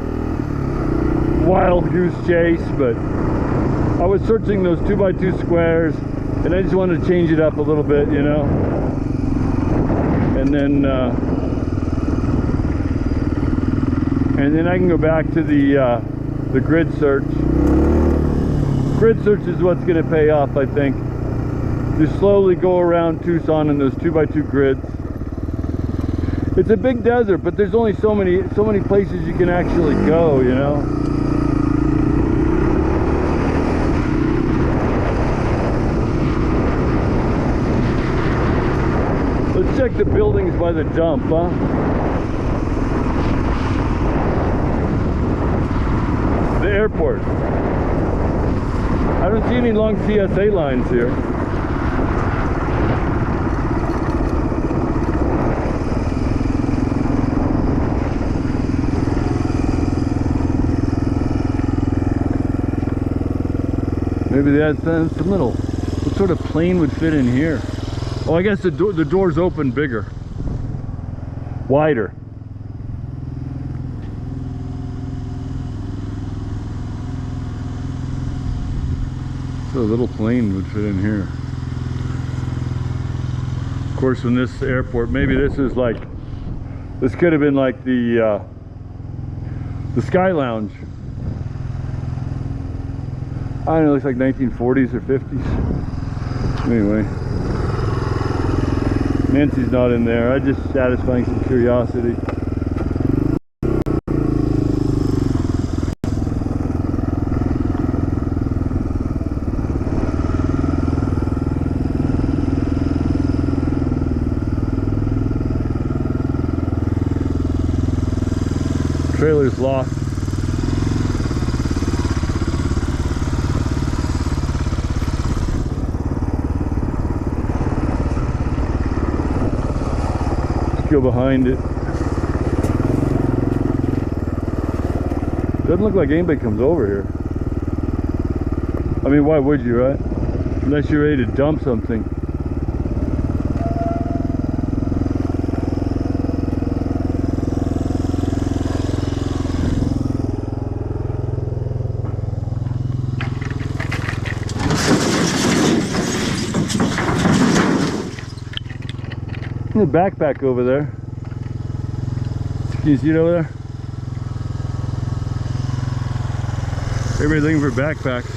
wild goose chase, but I was searching those 2x2 squares and I just wanted to change it up a little bit, you know. And then I can go back to the grid search. Grid search is what's going to pay off, I think. Just slowly go around Tucson in those 2x2 grids. It's a big desert, but there's only so many places you can actually go, you know. Let's check the buildings by the dump, huh? The airport. I don't see any long TSA lines here. Maybe that's the middle. What sort of plane would fit in here? Oh, I guess the doors open bigger, wider. So a little plane would fit in here. Of course, from this airport, maybe this is like, this could have been like the Sky Lounge. I don't know, it looks like 1940s or 50s. Anyway, Nancy's not in there. I'm just satisfying some curiosity. Trailer's locked. Let's go behind it. Doesn't look like anybody comes over here. I mean, why would you, right? Unless you're ready to dump something. The backpack over there. Can you see it over there? Everybody's looking for backpacks.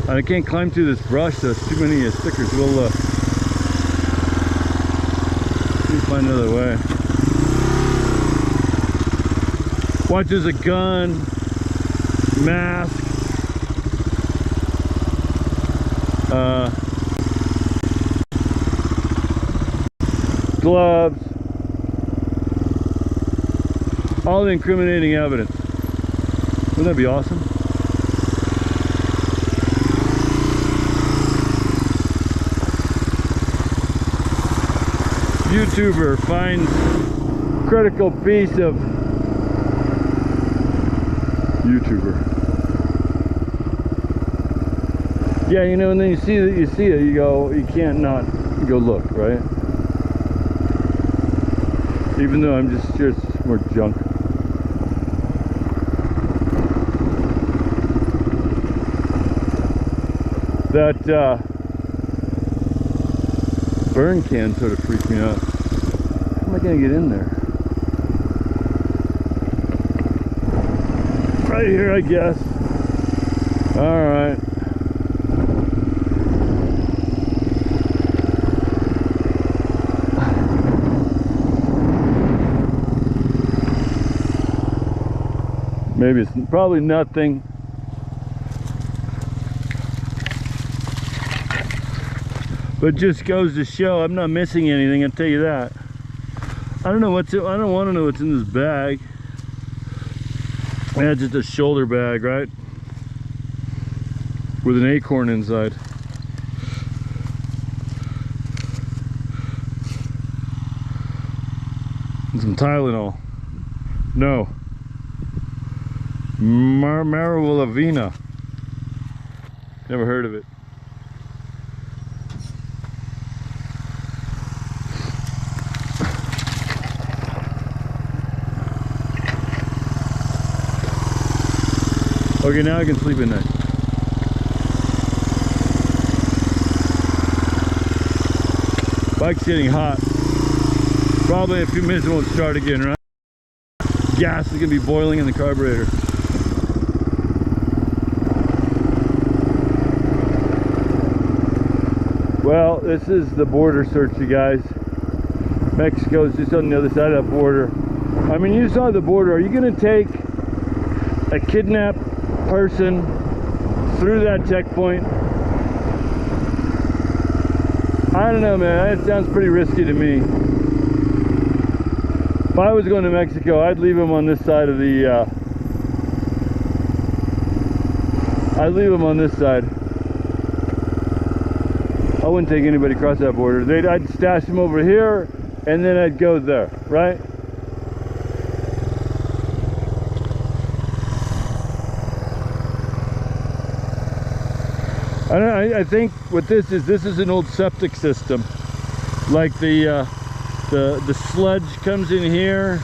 I can't climb through this brush, so it's too many stickers. We'll find another way. Watch, there's a gun, mask, gloves, all the incriminating evidence. Wouldn't that be awesome? YouTuber finds critical piece of YouTuber. Yeah, you know, and then you see it, you go, you can't not go look, right? Even though I'm just more junk. That burn can sort of freaked me out. How am I gonna get in there? Right here, I guess. All right. Maybe it's probably nothing. But just goes to show I'm not missing anything, I'll tell you that. I don't know what's in, I don't want to know what's in this bag. Yeah, just a shoulder bag, right? With an acorn inside. And some Tylenol. No. Marijuana. Never heard of it. Okay, now I can sleep at night. Bike's getting hot. Probably in a few minutes it won't start again, right? Gas is gonna be boiling in the carburetor. Well, this is the border search, you guys. Mexico's just on the other side of that border. I mean, you saw the border. Are you gonna take a kidnapped person through that checkpoint? I don't know, man. That sounds pretty risky to me. If I was going to Mexico, I'd leave him on this side of the I'd leave him on this side. I wouldn't take anybody across that border. I'd stash him over here and then I'd go there, right? I think what this is an old septic system. Like the sludge comes in here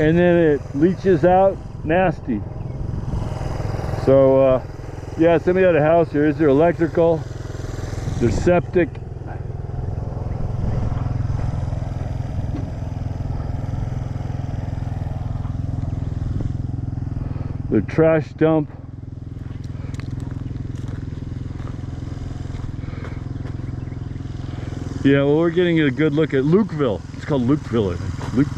and then it leaches out nasty. So yeah, somebody had a house here. Is there electrical? There's septic. The trash dump. Yeah, well, we're getting a good look at Lukeville. It's called Lukeville, I think.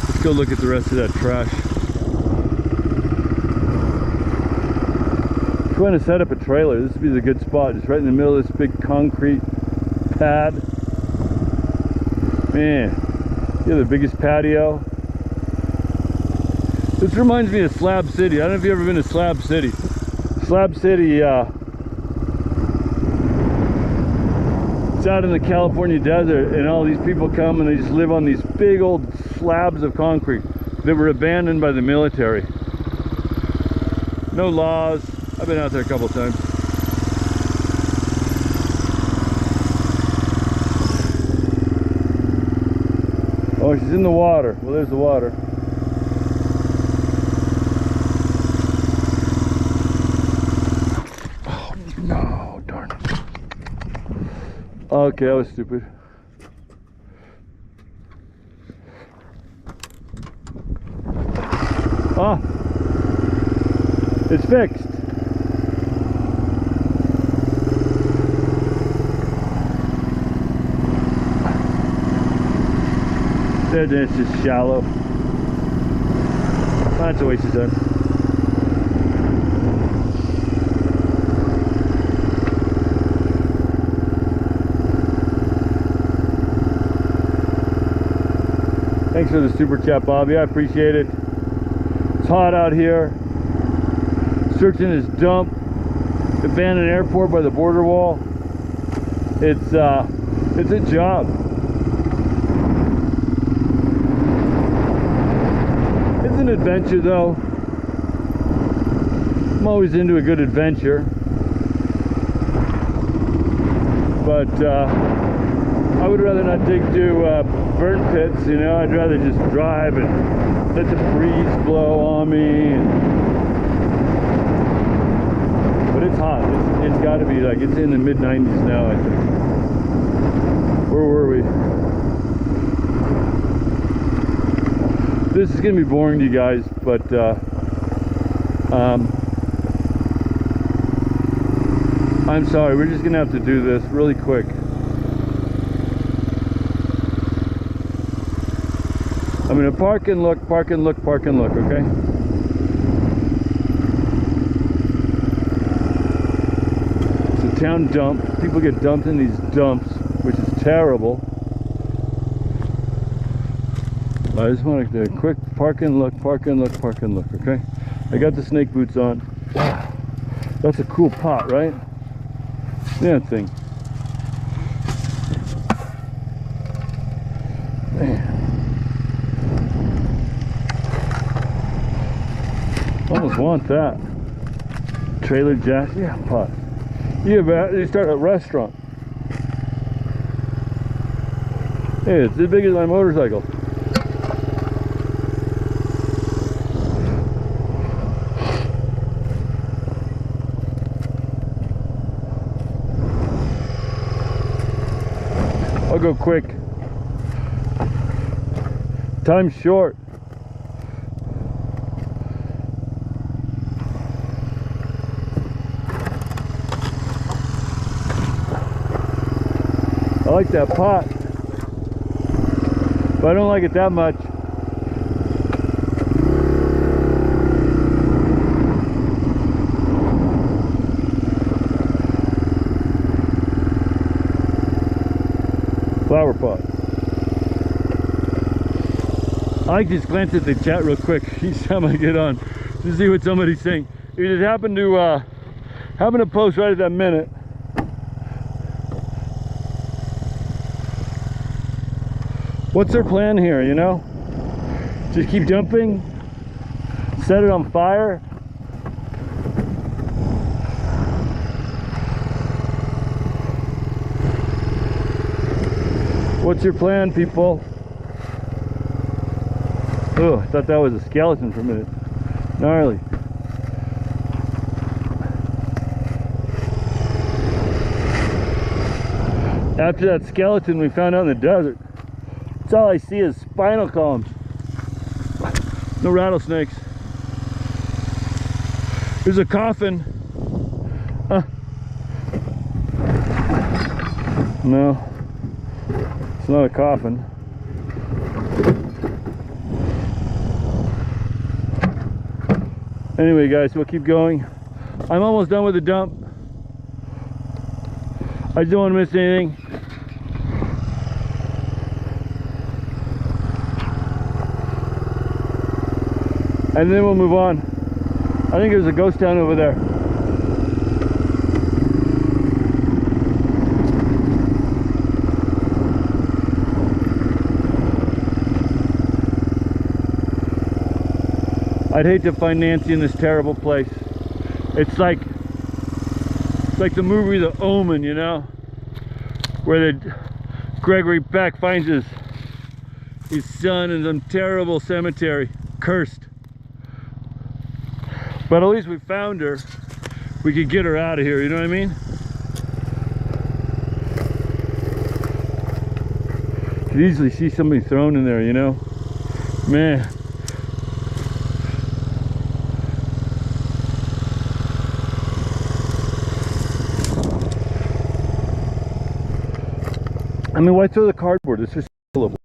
Let's go look at the rest of that trash. If you want to set up a trailer, this would be the good spot. Just right in the middle of this big concrete pad. Man, you have the biggest patio. This reminds me of Slab City. I don't know if you've ever been to Slab City. Slab City, it's out in the California desert, and all these people come and they just live on these big old slabs of concrete that were abandoned by the military. No laws. I've been out there a couple times. Oh, she's in the water. Well, there's the water. Oh, no, darn it. Okay, that was stupid. Ah, it's fixed. It's just shallow. That's a waste of time. Thanks for the super chat, Bobby. I appreciate it. It's hot out here. Searching this dump, abandoned airport by the border wall. It's a job. It's an adventure, though. I'm always into a good adventure, but I would rather not dig to burn pits. You know, I'd rather just drive and let the breeze blow on me. But it's hot. It's got to be like, it's in the mid-90s now, I think. Where were we? This is going to be boring to you guys, but I'm sorry. We're just going to have to do this really quick. I'm going to park and look, park and look, park and look, okay? It's a town dump. People get dumped in these dumps, which is terrible. I just want to do a quick park and look, park and look, park and look, okay? I got the snake boots on. Wow, that's a cool pot, right? Yeah, that thing. Man. Almost want that. Trailer jack, yeah, pot. You start a restaurant. Hey, it's as big as my motorcycle. I'll go quick. Time's short. I like that pot, but I don't like it that much. Flower pot. I just glanced at the chat real quick each time I get on, to see what somebody's saying. It just happened to post right at that minute. What's their plan here, you know? Just keep dumping, set it on fire. What's your plan, people? Oh, I thought that was a skeleton for a minute. Gnarly. After that skeleton we found out in the desert, that's all I see is spinal columns. No rattlesnakes. There's a coffin. No, it's not a coffin. Anyway, guys, we'll keep going. I'm almost done with the dump. I just don't want to miss anything. And then we'll move on. I think there's a ghost town over there. I'd hate to find Nancy in this terrible place. It's like the movie The Omen, you know, where Gregory Peck finds his son in some terrible cemetery, cursed. But at least we found her. We could get her out of here, you know what I mean? You could easily see somebody thrown in there, you know? Man. I mean, why throw the cardboard? It's just fillable.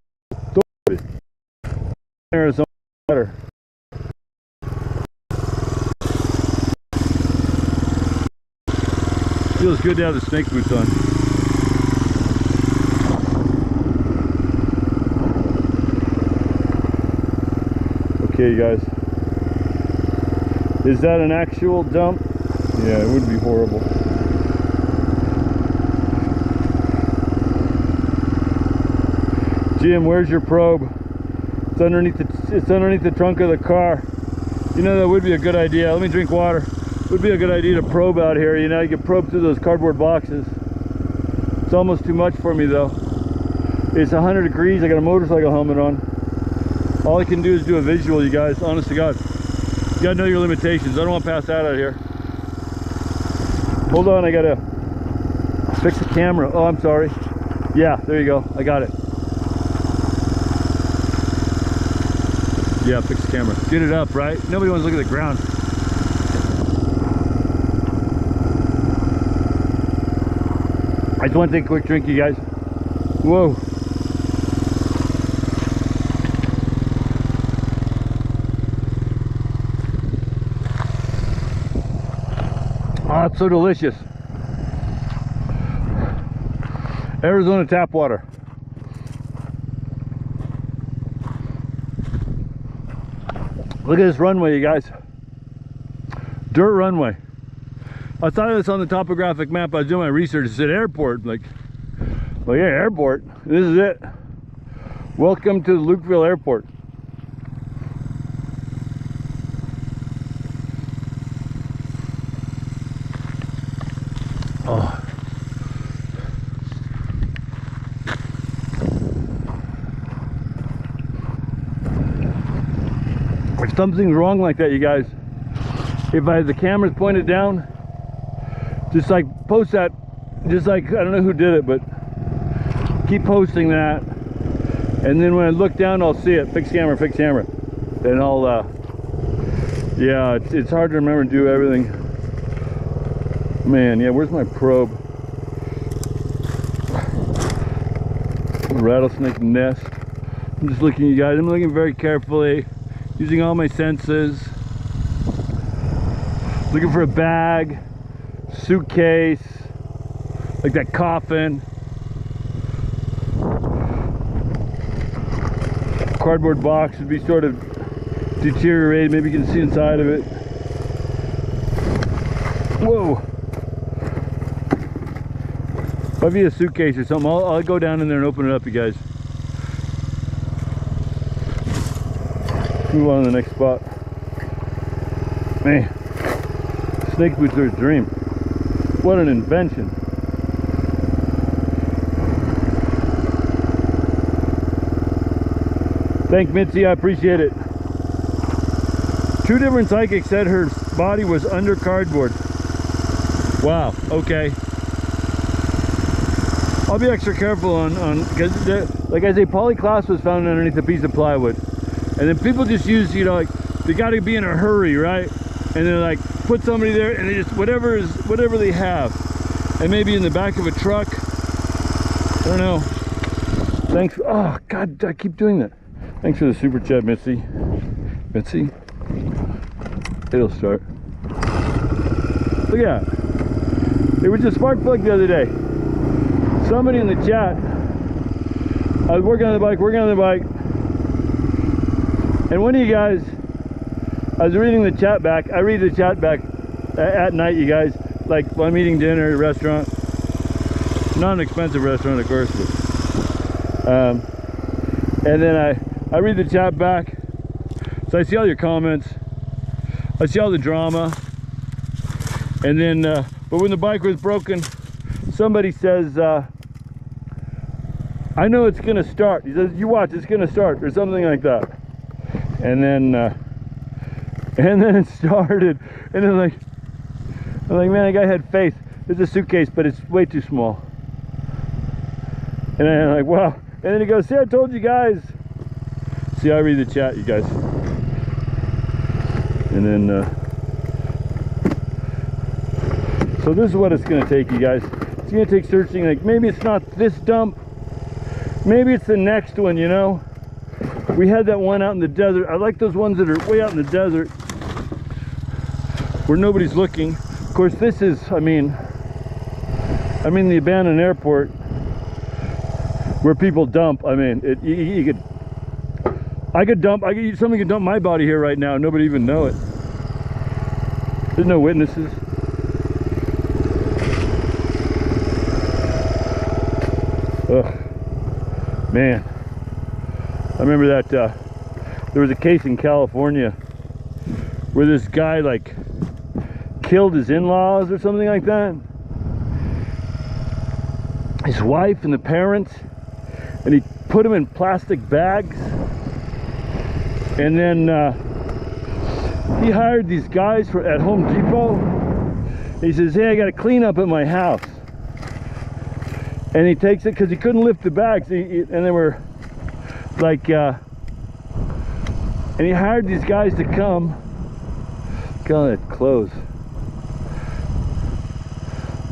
Arizona water. Feels good to have the snake boots on. Okay, you guys. Is that an actual dump? Yeah, it would be horrible. Jim, where's your probe? It's underneath the trunk of the car. You know, that would be a good idea. Let me drink water. It would be a good idea to probe out here. You know, you can probe through those cardboard boxes. It's almost too much for me though. It's 100 degrees. I got a motorcycle helmet on. All I can do is do a visual, you guys. Honest to God. You gotta know your limitations. I don't want to pass out here. Hold on, I gotta fix the camera. Oh, I'm sorry. Yeah, there you go. I got it. Yeah, fix the camera. Get it up, right? Nobody wants to look at the ground. I just want to take a quick drink, you guys. Whoa. Oh, it's so delicious. Arizona tap water. Look at this runway, you guys. Dirt runway. I thought it was on the topographic map. I was doing my research. It said airport. Like, well, yeah, airport. This is it. Welcome to Lukeville Airport. Oh. If something's wrong like that, you guys, if the camera's pointed down, just like post that, just like, I don't know who did it, but keep posting that, and then when I look down I'll see it. Fix camera, and I'll yeah, it's hard to remember to do everything, man. Yeah, where's my probe? Rattlesnake nest. I'm just looking, you guys. I'm looking very carefully, using all my senses, looking for a bag, suitcase, like that coffin, cardboard box would be sort of deteriorate. Maybe you can see inside of it. Whoa. Might be a suitcase or something. I'll go down in there and open it up, you guys. Move on to the next spot. Man, snake boots are a dream. What an invention. Thank Mitzi, I appreciate it. 2 different psychics said her body was under cardboard. Wow, okay. I'll be extra careful on because like I say, polyclast was found underneath a piece of plywood. And then people just use, you know, like they gotta be in a hurry, right? And then like put somebody there and they just whatever they have. And maybe in the back of a truck. I don't know. Thanks. Oh God, I keep doing that. Thanks for the super chat, Mitzi. Mitzi. It'll start. Look at that. There was a spark plug the other day. Somebody in the chat. I was working on the bike. And one of you guys, I was reading the chat back. I read the chat back at night, you guys. Like when I'm eating dinner at a restaurant. Not an expensive restaurant, of course. But, and then I read the chat back. So I see all your comments. I see all the drama. And then, but when the bike was broken, somebody says, I know it's gonna start. He says, you watch, it's gonna start, or something like that. And then it started. And then I'm like, man, that guy had faith. There's a suitcase, but it's way too small. And I'm like, wow. And then he goes, see, I told you guys. See, I read the chat, you guys. And then, so this is what it's gonna take, you guys. It's gonna take searching. Like maybe it's not this dump. Maybe it's the next one, you know. We had that one out in the desert. I like those ones that are way out in the desert where nobody's looking. Of course, this is, I mean the abandoned airport where people dump. I mean, somebody could dump my body here right now. Nobody even know it. There's no witnesses. Ugh. Man, I remember that there was a case in California where this guy like killed his in-laws or something like that. His wife and the parents, and he put them in plastic bags. And then he hired these guys at Home Depot. He says, hey, I got to clean up at my house. And he takes it because he couldn't lift the bags. And they were like, and he hired these guys to come. God, it's closed.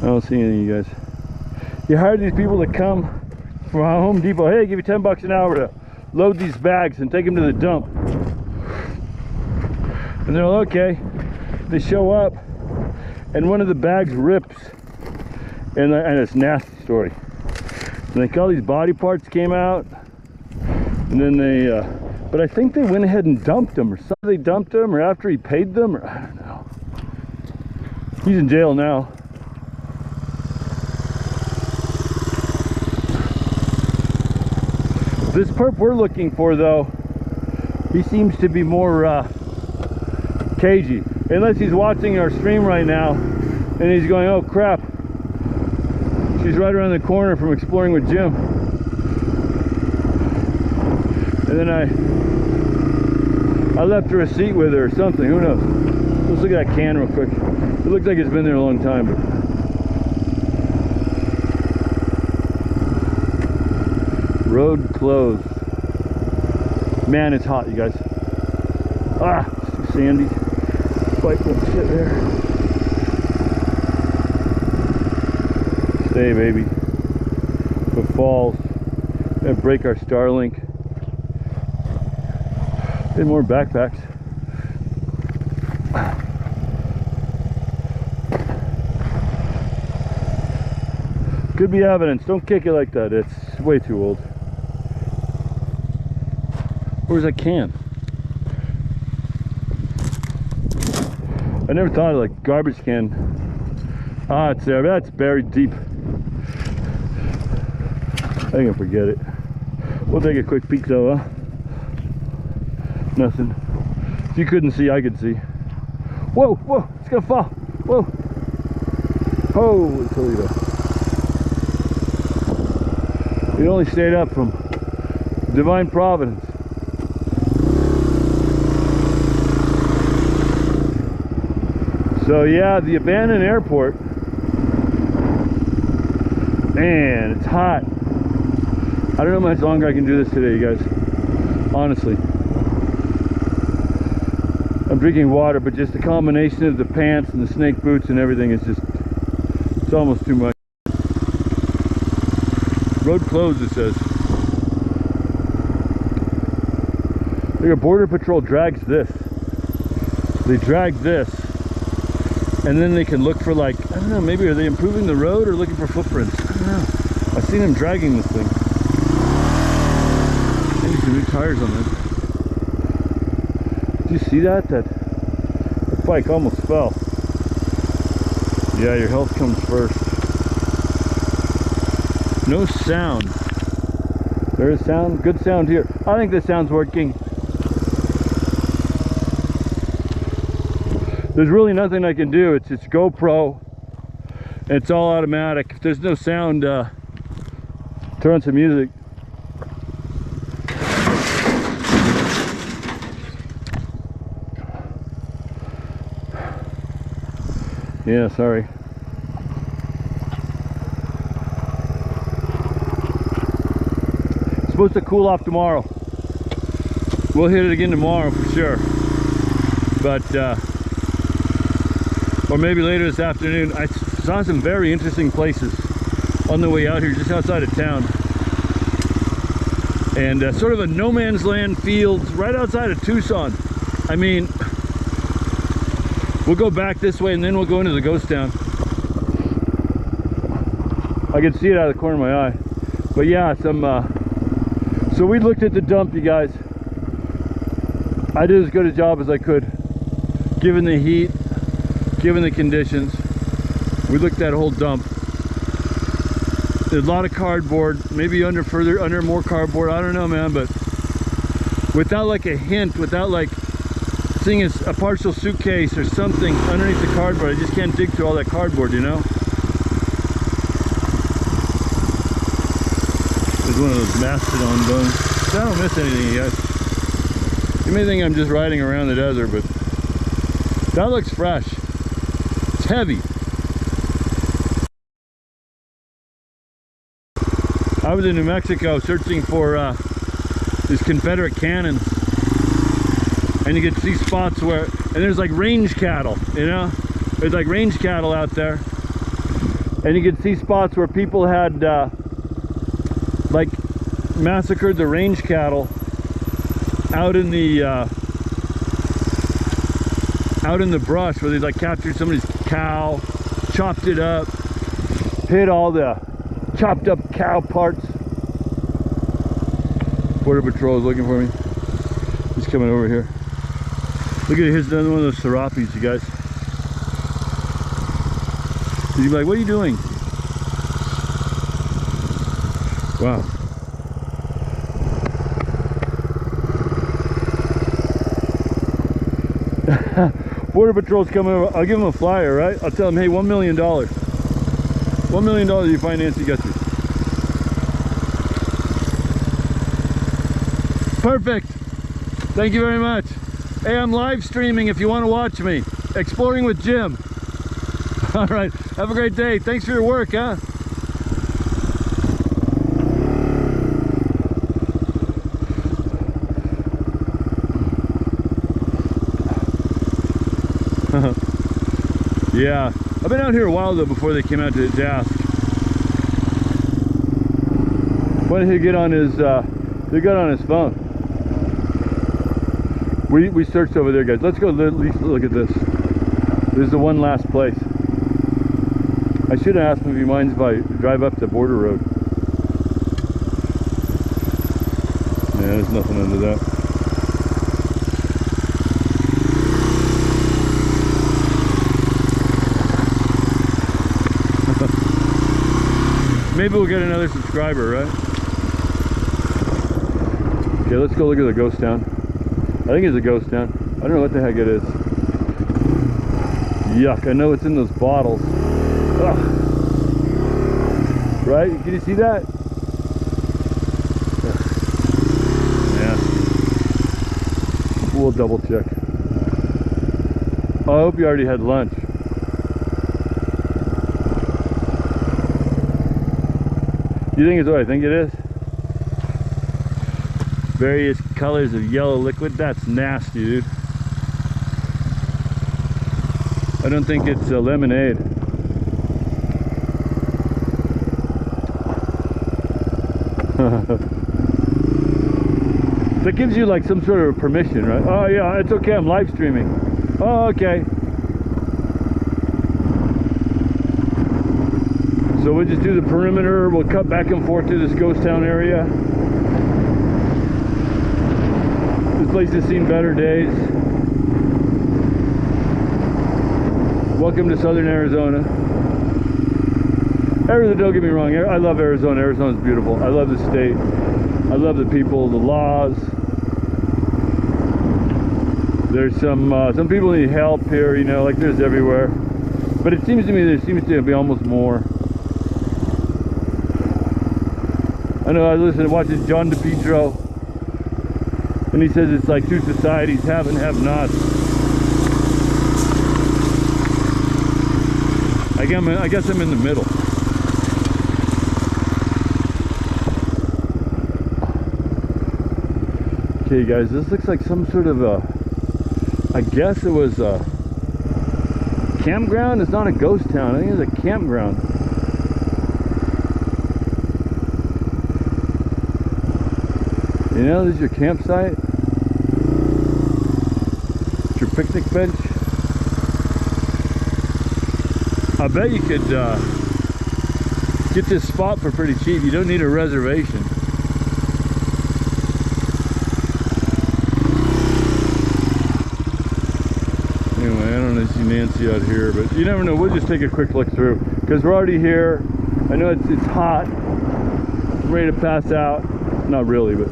I don't see any of you guys. He hired these people to come from Home Depot. Hey, give you $10 an hour to load these bags and take them to the dump. And they're like, okay. They show up, and one of the bags rips. And it's a nasty story. And like all these body parts came out, and then they, but I think they went ahead and dumped him, or something. They dumped him, or after he paid them, or I don't know. He's in jail now. This perp we're looking for, though, he seems to be more cagey. Unless he's watching our stream right now, and he's going, oh crap. She's right around the corner from Exploring with Jim. And then I left her a seat with her or something, who knows. Let's look at that can real quick. It looks like it's been there a long time, but road closed. Man, it's hot, you guys. Ah, it's too sandy. Bike won't sit there. Stay, baby. If it falls, gonna break our Starlink. Get more backpacks. Could be evidence. Don't kick it like that. It's way too old. Where's that can? I never thought of like garbage can. Ah, it's there. That's buried deep. I can forget it. We'll take a quick peek though, huh? Nothing. If you couldn't see, I could see. Whoa, whoa, it's gonna fall. Whoa. Holy Toledo. It only stayed up from divine providence. So yeah, the abandoned airport. Man, it's hot. I don't know how much longer I can do this today, you guys. Honestly. I'm drinking water, but just the combination of the pants and the snake boots and everything is just, it's almost too much. Road closed, it says. Look, Border Patrol drags this. They drag this. And then they can look for, like, I don't know, maybe are they improving the road or looking for footprints? I don't know. I've seen them dragging this thing. Maybe some new tires on this. Did you see that? That bike almost fell. Yeah, your health comes first. No sound. There is sound. Good sound here. I think this sound's working. There's really nothing I can do. It's GoPro. And it's all automatic. If there's no sound, turn on some music. Yeah, sorry. It's supposed to cool off tomorrow. We'll hit it again tomorrow for sure. But, or maybe later this afternoon. I saw some very interesting places on the way out here, just outside of town. And sort of a no man's land fields right outside of Tucson. I mean, we'll go back this way and then we'll go into the ghost town. I can see it out of the corner of my eye. But yeah, so we looked at the dump, you guys. I did as good a job as I could, given the heat, given the conditions. We looked at that whole dump. There's a lot of cardboard, maybe under more cardboard, I don't know, man, but without like a hint, without like seeing a partial suitcase or something underneath the cardboard, I just can't dig through all that cardboard, you know? There's one of those mastodon bones. I don't miss anything, you guys. You may think I'm just riding around the desert, but that looks fresh. It's heavy. I was in New Mexico searching for these Confederate cannons, and you could see spots where, and there's like range cattle, you know, there's like range cattle out there, and you could see spots where people had like massacred the range cattle out in the brush, where they like captured somebody's cow, chopped it up, hid all the chopped up cow parts. Border Patrol is looking for me. He's coming over here. Look at, here's another one of those serapes, you guys. You'd be like, what are you doing? Wow. Border Patrol's coming over. I'll give him a flyer, right? I'll tell him, hey, $1 million. $1 million you find Nancy Guthrie. Perfect. Thank you very much. Hey, I'm live streaming if you want to watch me. Exploring with Jim. All right. Have a great day. Thanks for your work, huh? Yeah. I've been out here a while though before they came out to ask. When did he get on his they got on his phone. We searched over there, guys. Let's go at least look at this. This is the one last place. I should have asked him if he minds if I drive up the border road. Yeah, there's nothing under that. Maybe we'll get another subscriber, right? Okay, let's go look at the ghost town. I think it's a ghost town. I don't know what the heck it is. Yuck, I know it's in those bottles. Ugh. Right? Can you see that? Ugh. Yeah. We'll double check. Oh, I hope you already had lunch. You think it's what I think it is? Various colors of yellow liquid. That's nasty, dude. I don't think it's lemonade. That gives you like some sort of permission, right? Oh yeah, it's okay, I'm live streaming. Oh, okay. So we'll just do the perimeter. We'll cut back and forth to this ghost town area. This place has seen better days. Welcome to Southern Arizona. Arizona, don't get me wrong, I love Arizona. Arizona's beautiful. I love the state. I love the people, the laws. There's some people need help here, you know, like there's everywhere. But it seems to me there seems to be almost more. I know I listen to watching John DePietro, and he says it's like two societies, have and have nots. I guess I'm in the middle. Okay guys, this looks like some sort of a, I guess it was a campground. It's not a ghost town, I think it's a campground. You know, this is your campsite. It's your picnic bench. I bet you could get this spot for pretty cheap. You don't need a reservation. Anyway, I don't know, see Nancy out here, but you never know. We'll just take a quick look through because we're already here. I know it's hot. I'm ready to pass out. Not really, but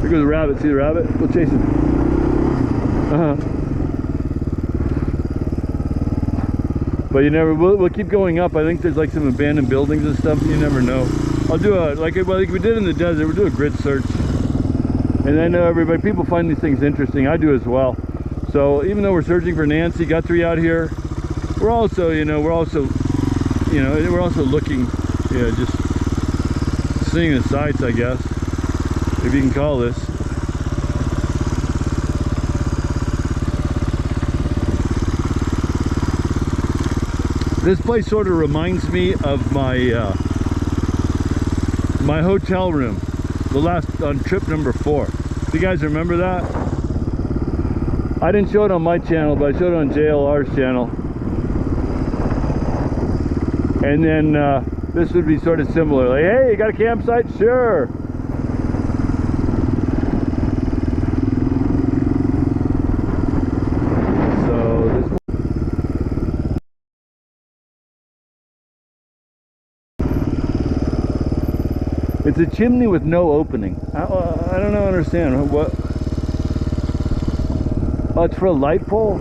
here goes the rabbit. See the rabbit? We'll chase him. But you never, we'll keep going up. I think there's like some abandoned buildings and stuff. You never know. I'll do a, like we did in the desert, we'll do a grid search. And I know people find these things interesting. I do as well. So even though we're searching for Nancy Guthrie out here, we're also looking, just seeing the sights, I guess, if you can call this. This place sort of reminds me of my my hotel room, on trip number 4. Do you guys remember that? I didn't show it on my channel, but I showed it on JLR's channel. And then this would be sort of similar. Like, hey, you got a campsite? Sure. It's a chimney with no opening. I don't understand what. Oh, it's for a light pole.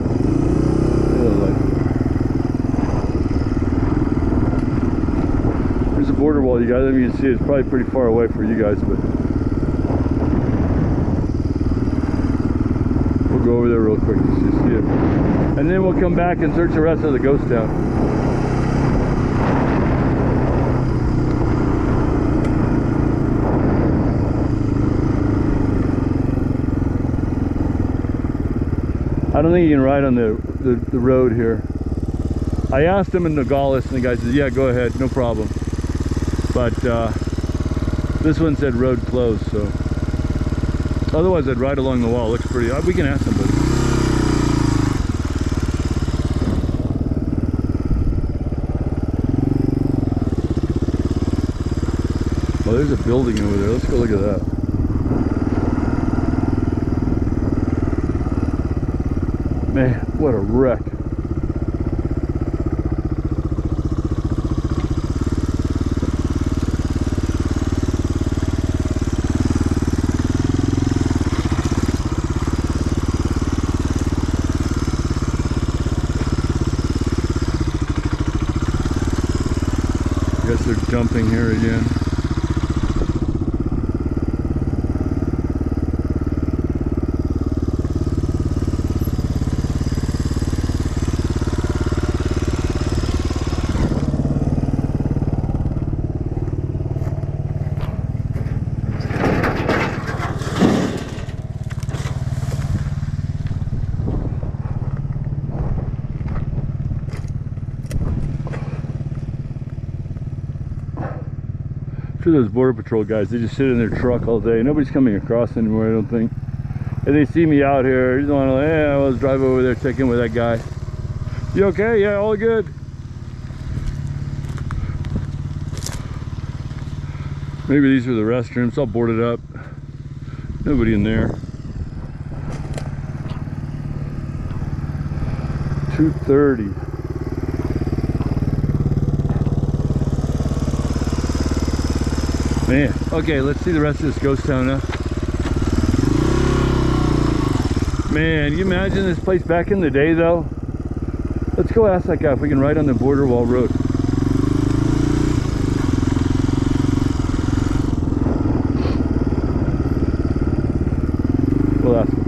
There's a border wall, you guys. I mean, you can see it's probably pretty far away for you guys, but we'll go over there real quick just to see it, and then we'll come back and search the rest of the ghost town. I don't think you can ride on the road here. I asked him in Nogales and the guy said, yeah, go ahead, no problem. But this one said road closed, so. Otherwise I'd ride along the wall, looks pretty, we can ask somebody. Oh, there's a building over there, let's go look at that. Man, what a wreck. jumping here again. Those border patrol guys, they just sit in their truck all day. Nobody's coming across anymore, I don't think. And they see me out here, they just want to, yeah, let's drive over there, check in with that guy. You okay? Yeah, all good. Maybe these are the restrooms, all boarded up. Nobody in there. 2:30. Man, okay, let's see the rest of this ghost town now. Man, you imagine this place back in the day though? Let's go ask that guy if we can ride on the border wall road. We'll ask him.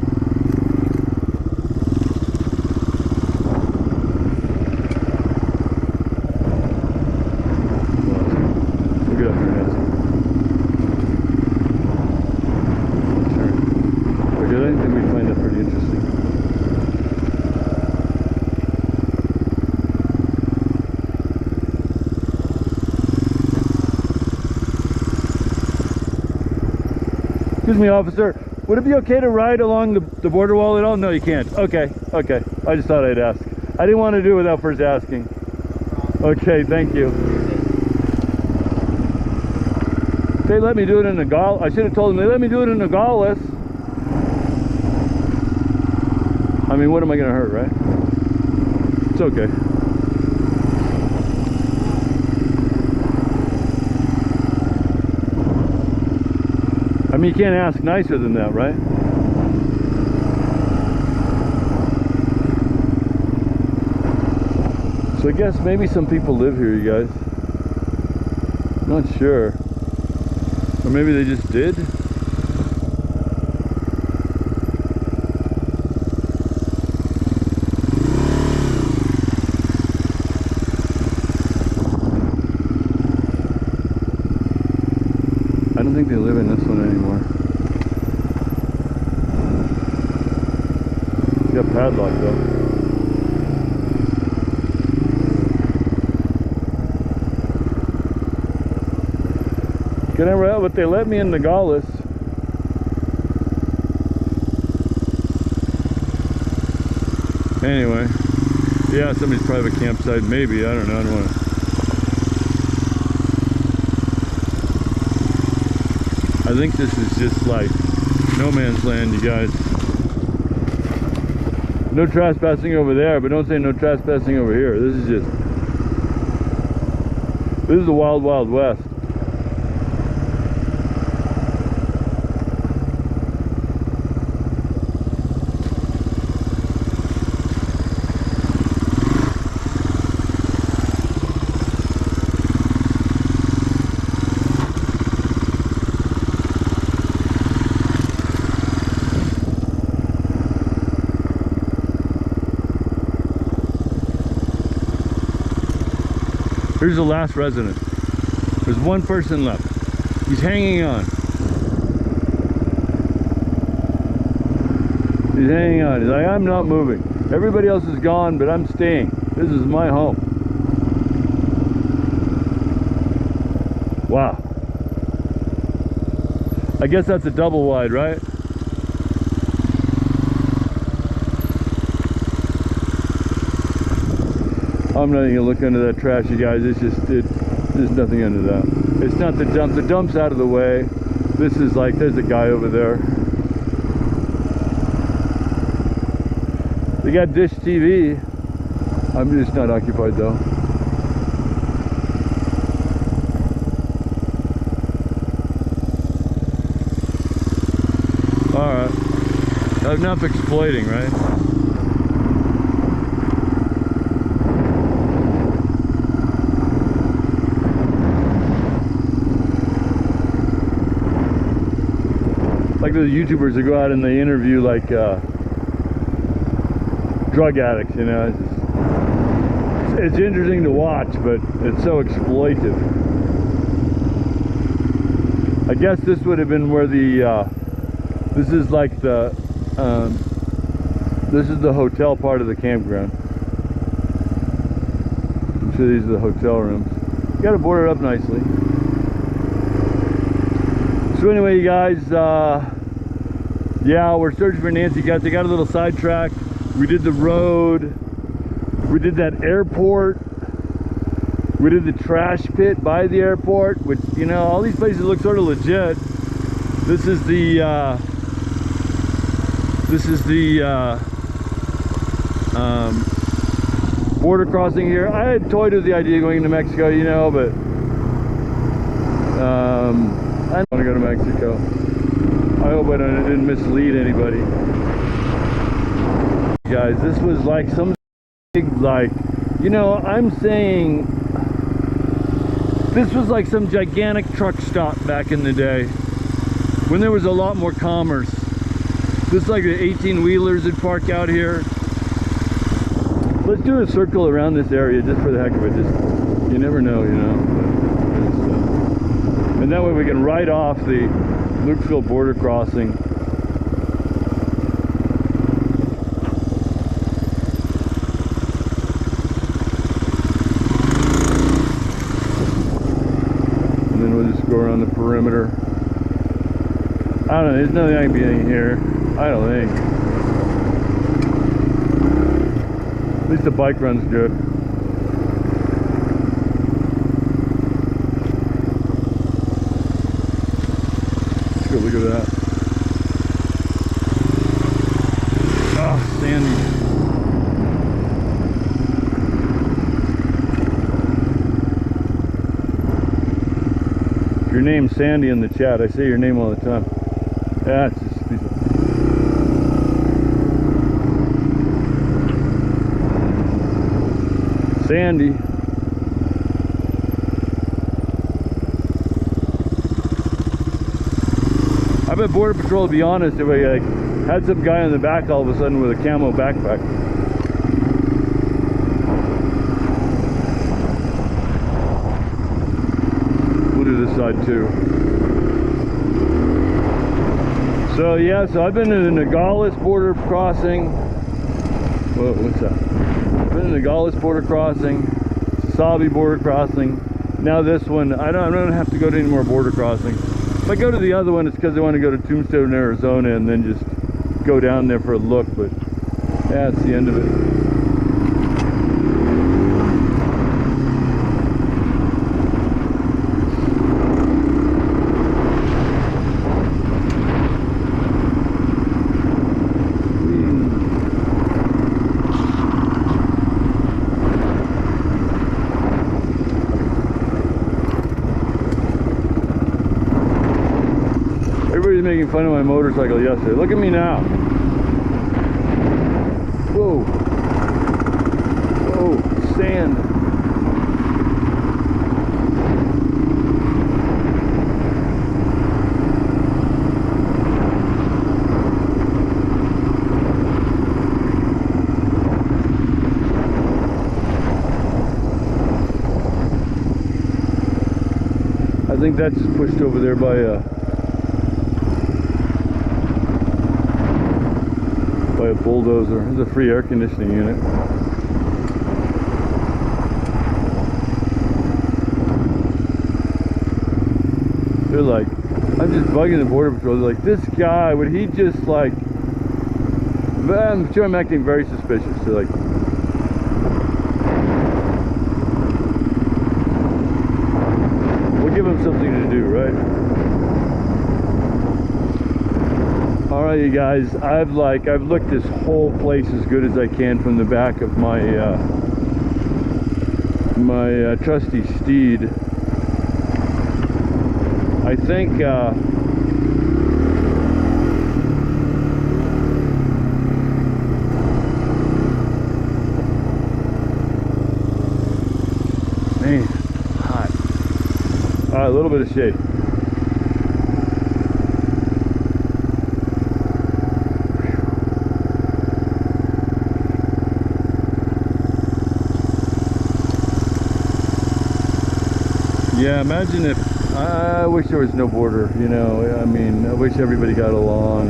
We'll get up here and ask him. I think we find that pretty interesting. Excuse me, officer. Would it be okay to ride along the border wall at all? No, you can't. Okay, okay. I just thought I'd ask. I didn't want to do it without first asking. Okay, thank you. They let me do it in Nogales. I should have told them they let me do it in Nogales. I mean, what am I going to hurt, right? It's okay. I mean, you can't ask nicer than that, right? So I guess maybe some people live here, you guys. Not sure. Or maybe they just did. I don't think they live in this one anymore. It's got padlock though. Can I ride? But they let me in Nogales. Anyway, yeah, somebody's private campsite, maybe. I don't know. I don't want to. I think this is just like no man's land, you guys. No trespassing over there, but don't say no trespassing over here. This is the wild, wild west. Here's the last resident. There's one person left. He's hanging on. He's hanging on. He's like, I'm not moving. Everybody else is gone, but I'm staying. This is my home. Wow. I guess that's a double wide, right? I'm not even gonna look under that trash, you guys. It's just, there's nothing under that. It's not the dump. The dump's out of the way. This is like, there's a guy over there. They got Dish TV. I'm just not occupied though. All right. Enough exploiting, right? like those YouTubers that go out and they interview like drug addicts, you know. It's interesting to watch, but it's so exploitive. I guess this would have been where the this is like the this is the hotel part of the campground. So these are the hotel rooms. You got to board it up nicely. So anyway, you guys, yeah, we're searching for Nancy Guts. They got a little sidetracked. We did the road. We did that airport. We did the trash pit by the airport, which, you know, all these places look sort of legit. This is the border crossing here. I had toyed with the idea of going into Mexico, you know, but I don't want to go to Mexico. I hope I didn't mislead anybody. Guys, this was like some big, like, you know, I'm saying this was like some gigantic truck stop back in the day when there was a lot more commerce. This is like the 18-wheelers that park out here. Let's do a circle around this area just for the heck of it. Just, you never know, you know. And that way we can ride off the Lukeville border crossing. And then we'll just go around the perimeter. I don't know, there's nothing I can be in here. I don't think. At least the bike run's good. Let's go look at that. Oh, sandy. Your name's Sandy in the chat. I say your name all the time. Yeah, it's just a piece of... Sandy. I bet Border Patrol, to be honest, if I like, had some guy in the back all of a sudden with a camo backpack. We'll do this side too. So yeah, so I've been to the Nogales border crossing. Whoa, what's that? I've been to the Nogales border crossing, Sabi border crossing. Now this one, I don't have to go to any more border crossing. If I go to the other one, it's because I want to go to Tombstone, Arizona, and then just go down there for a look. But yeah, it's the end of it. Making fun of my motorcycle yesterday. Look at me now. Whoa. Whoa, sand. I think that's pushed over there by a bulldozer. There's a free air conditioning unit. They're like, I'm just bugging the Border Patrol. They're like, this guy, would he just like, I'm sure I'm acting very suspicious. They're like, we'll give him something to do, right? Alright, you guys, I've looked this whole place as good as I can from the back of my my trusty steed. I think man, hot. Alright, a little bit of shade. Yeah, imagine if, I wish there was no border, you know, I mean, I wish everybody got along.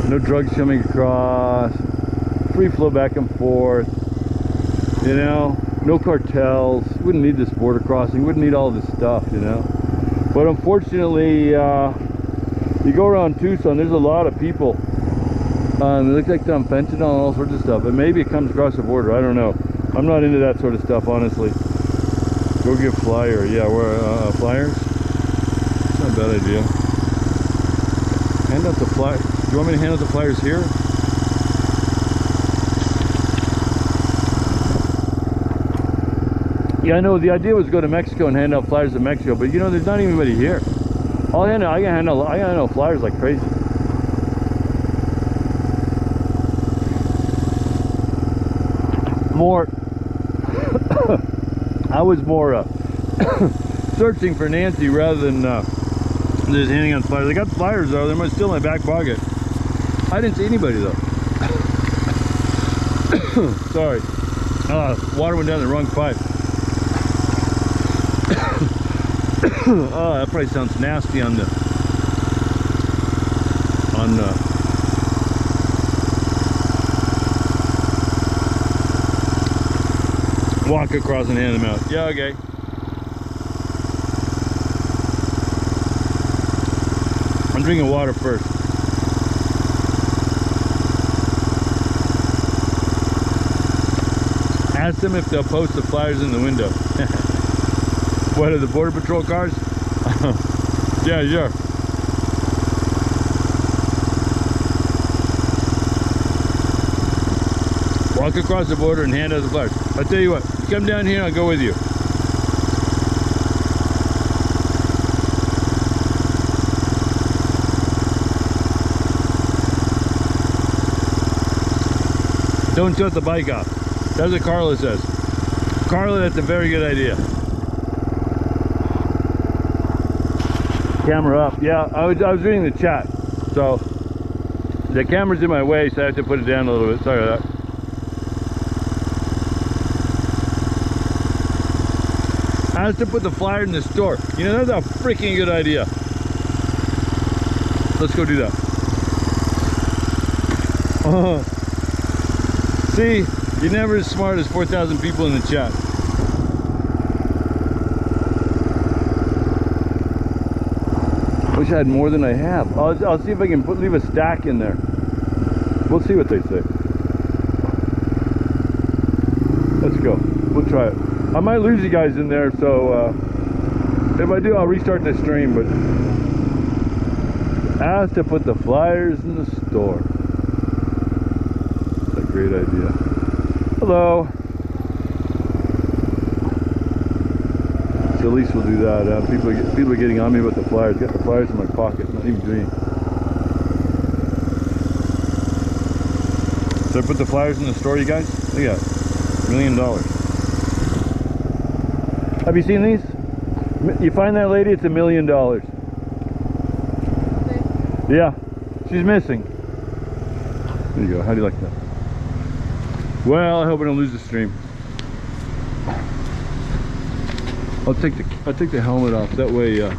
No drugs coming across, free flow back and forth, you know, no cartels. Wouldn't need this border crossing, wouldn't need all this stuff, you know. But unfortunately, you go around Tucson, there's a lot of people. They look like they're on fentanyl and all sorts of stuff, but maybe it comes across the border, I don't know. I'm not into that sort of stuff, honestly. Go get flyer, yeah, we're flyers. It's not a bad idea. Hand out the flyers. Do you want me to hand out the flyers here? Yeah, I know the idea was to go to Mexico and hand out flyers in Mexico, but you know, there's not even anybody here. I gotta hand out flyers like crazy. I was more searching for Nancy rather than just handing out flyers. I got flyers though, they're still in my back pocket. I didn't see anybody though. Sorry. Water went down the wrong pipe. Oh, that probably sounds nasty on the walk across and hand them out. Yeah, okay. I'm drinking water first. Ask them if they'll post the flyers in the window. What are the border patrol cars? Yeah, sure. Walk across the border and hand out the flyers. I'll tell you what, you come down here and I'll go with you. Don't shut the bike off. That's what Carla says. Carla, that's a very good idea. Camera up. Yeah, I was reading the chat. So the camera's in my way, so I have to put it down a little bit. Sorry about that. I have to put the flyer in the store. You know, that's a freaking good idea. Let's go do that. See, you're never as smart as 4,000 people in the chat. Wish I had more than I have. I'll see if I can leave a stack in there. We'll see what they say. Let's go. We'll try it. I might lose you guys in there, so if I do, I'll restart the stream. But I have to put the flyers in the store. That's a great idea. Hello. So at least we'll do that. People are getting on me about the flyers. Got the flyers in my pocket. Not even doing. So I put the flyers in the store, you guys. Look at that. $1 million. Have you seen these? You find that lady, it's $1 million. Yeah, she's missing. There you go. How do you like that? Well, I hope I don't lose the stream. I'll take the helmet off. That way I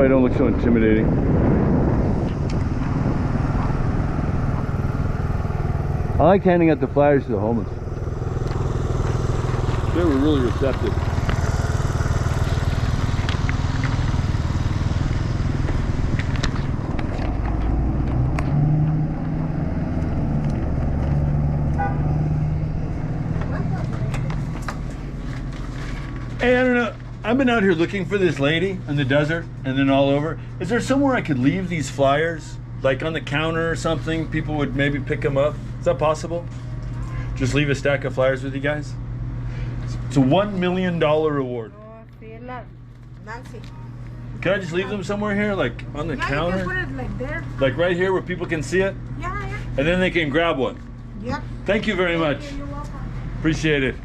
don't look so intimidating. I like handing out the flyers to the homeless. They were really receptive. Hey, I don't know. I've been out here looking for this lady in the desert and then all over. Is there somewhere I could leave these flyers? Like on the counter or something? People would maybe pick them up? Is that possible? Just leave a stack of flyers with you guys? It's a $1 million reward. Nancy. Can I just leave them somewhere here, like on the counter? You can put it like there. Like right here where people can see it? Yeah, yeah. And then they can grab one. Yep. Thank you very much. You're welcome. Appreciate it.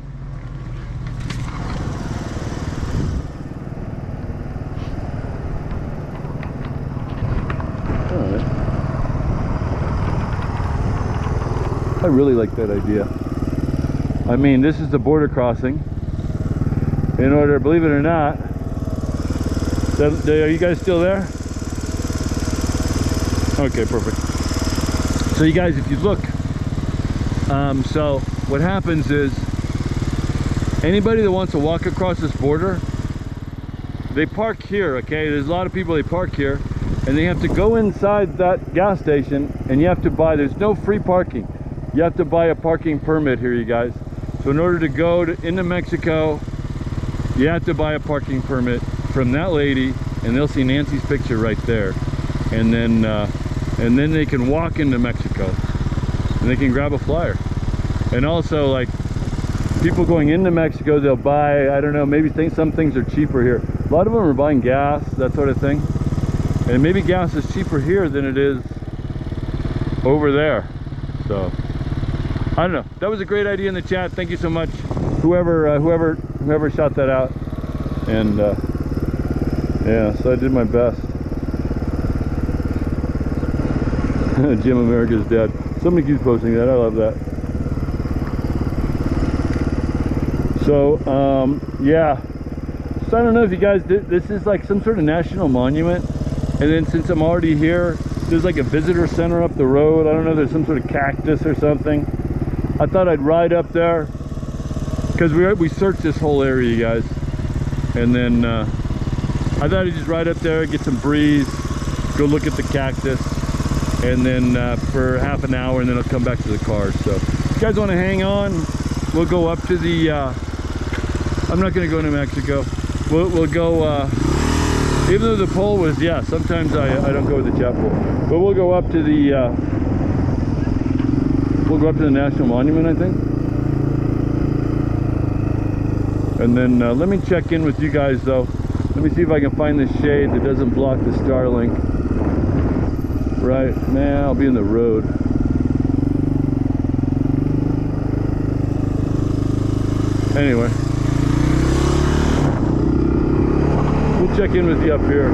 Alright. I really like that idea. I mean, this is the border crossing. in order, believe it or not. Are you guys still there? Okay, perfect. So you guys, if you look, so what happens is anybody that wants to walk across this border, they park here, okay? There's a lot of people, they park here, and they have to go inside that gas station, and you have to buy, there's no free parking. You have to buy a parking permit here, you guys. So in order to go into Mexico, you have to buy a parking permit from that lady, and they'll see Nancy's picture right there. And then they can walk into Mexico, and they can grab a flyer. And also, like, people going into Mexico, they'll buy, I don't know, maybe some things are cheaper here. A lot of them are buying gas, that sort of thing. And maybe gas is cheaper here than it is over there. So, I don't know. That was a great idea in the chat. Thank you so much, whoever shot that out. And yeah, so I did my best. Jim America's dead. Somebody keeps posting that. I love that. So, yeah. So I don't know if you guys did, this is like some sort of national monument. And then since I'm already here, there's like a visitor center up the road. I don't know, there's some sort of cactus or something. I thought I'd ride up there, because we searched this whole area, you guys. And then I thought I'd just ride up there, get some breeze, go look at the cactus, and then for half an hour, and then I'll come back to the car. So if you guys want to hang on, we'll go up to the I'm not going to go to Mexico. We'll go even though the poll was, yeah, sometimes I don't go with the chat poll, but we'll go up to the National Monument, I think. And then let me check in with you guys though. Let me see if I can find this shade that doesn't block the Starlink. Right, man, I'll be in the road. Anyway, we'll check in with you up here.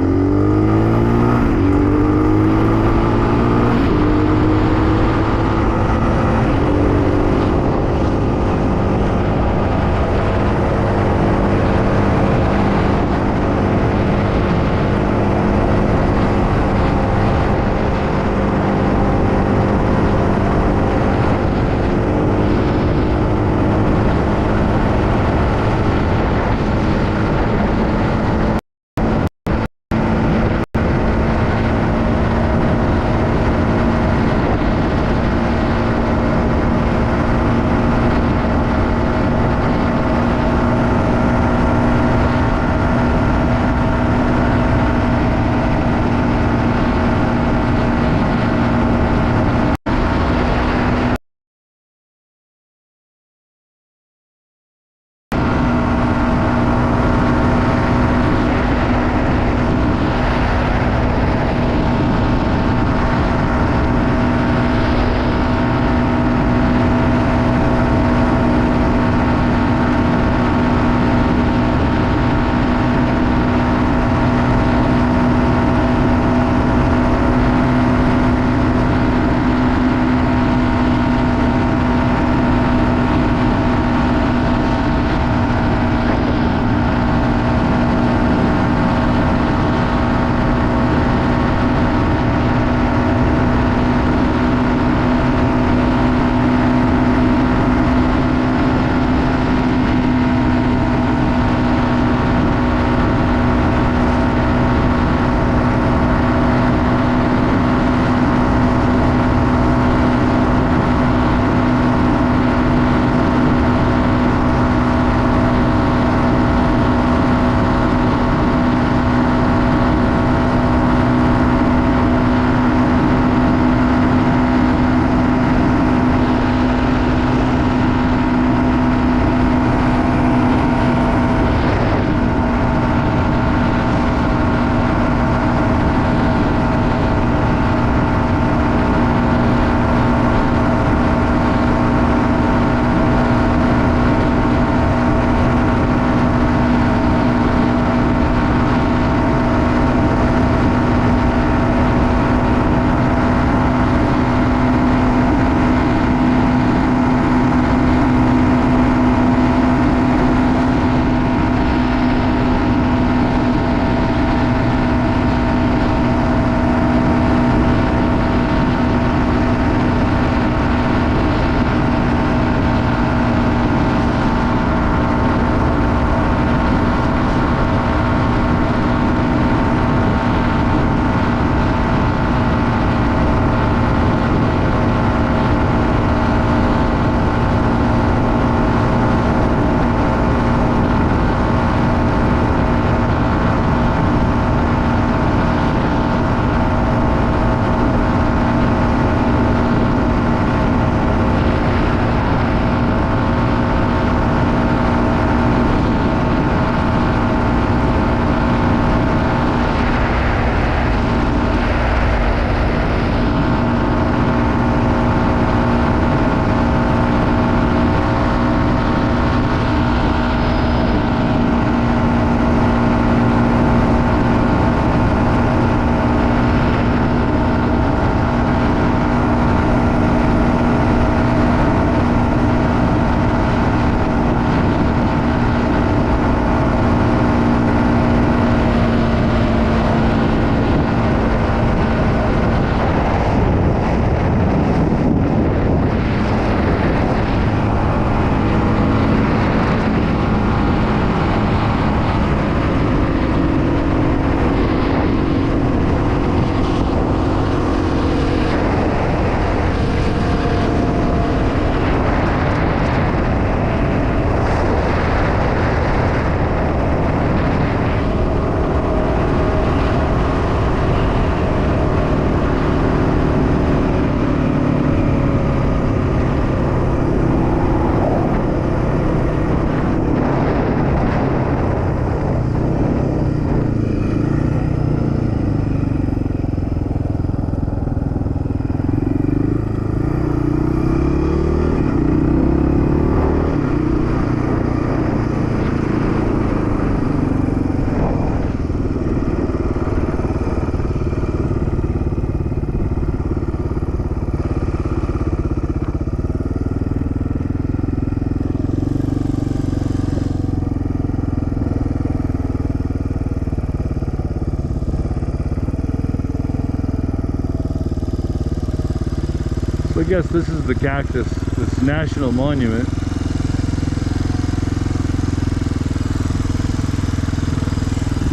I guess this is the cactus, this national monument.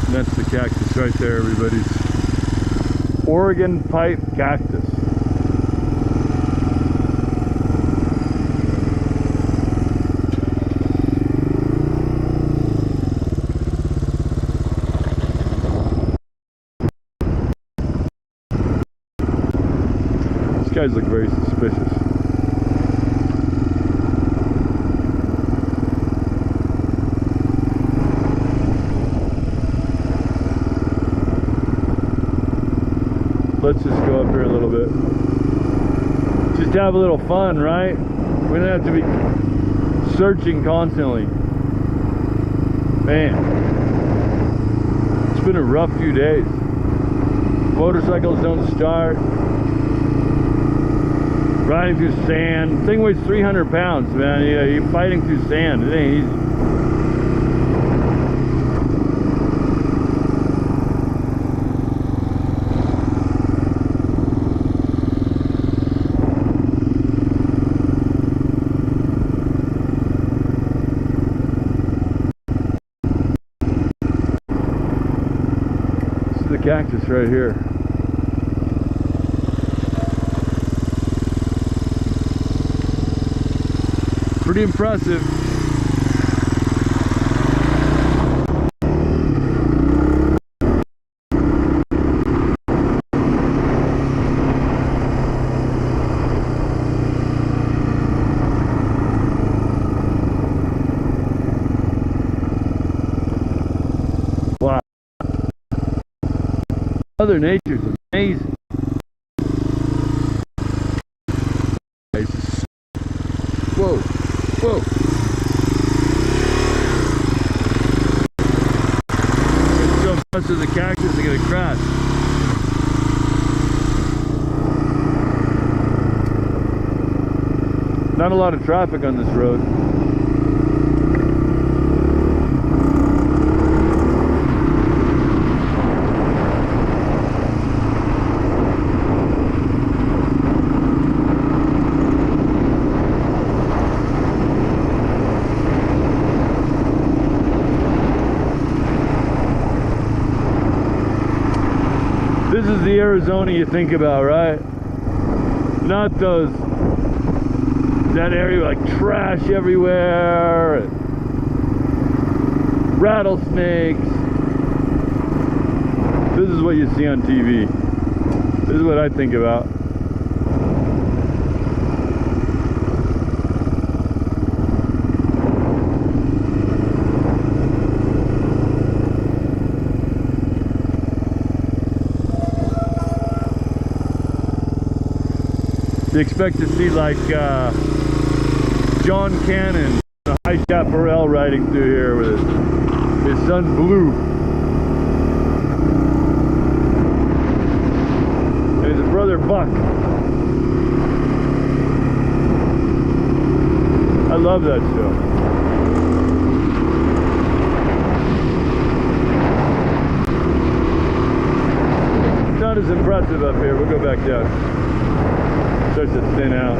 And that's the cactus right there, everybody's Oregon pipe cactus. These guys look very suspicious. Let's just go up here a little bit. Just have a little fun, right? We don't have to be searching constantly. Man, it's been a rough few days. Motorcycles don't start. Riding through sand. Thing weighs 300 pounds, man. Yeah, you're fighting through sand. It ain't easy. This is the cactus right here. Pretty impressive. Wow. Mother Nature's amazing. Whoa. Whoa. It's so much of the cactus are gonna crash. Not a lot of traffic on this road. This is the Arizona you think about, right? Not that area like trash everywhere, rattlesnakes. This is what you see on TV. This is what I think about. You expect to see like John Cannon, the High Chaparral riding through here with his son Blue. And his brother Buck. I love that show. Not as impressive up here. We'll go back down. Starts to thin out.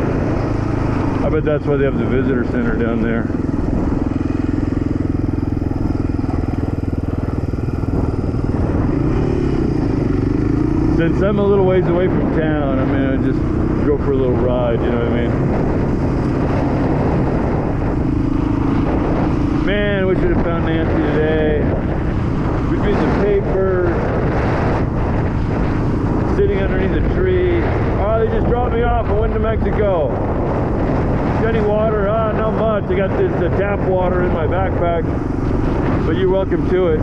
I bet that's why they have the visitor center down there. Since I'm a little ways away from town, I'm gonna just go for a little ride, you know what I mean? Man, we should have found Nancy today. Between the papers, sitting underneath a tree. Oh, they just dropped me off. I went to Mexico. Got any water? Ah, not much. I got this tap water in my backpack. But you're welcome to it.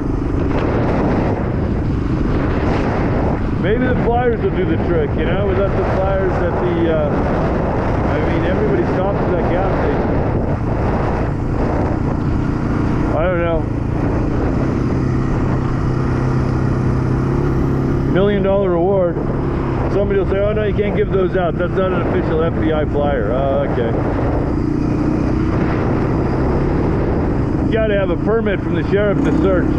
Maybe the flyers will do the trick, you know? We left the flyers at the, I mean, everybody stops at that gas station. I don't know. $1 million reward. Somebody will say, oh no, you can't give those out. That's not an official FBI flyer. Oh, okay. You gotta have a permit from the sheriff to search.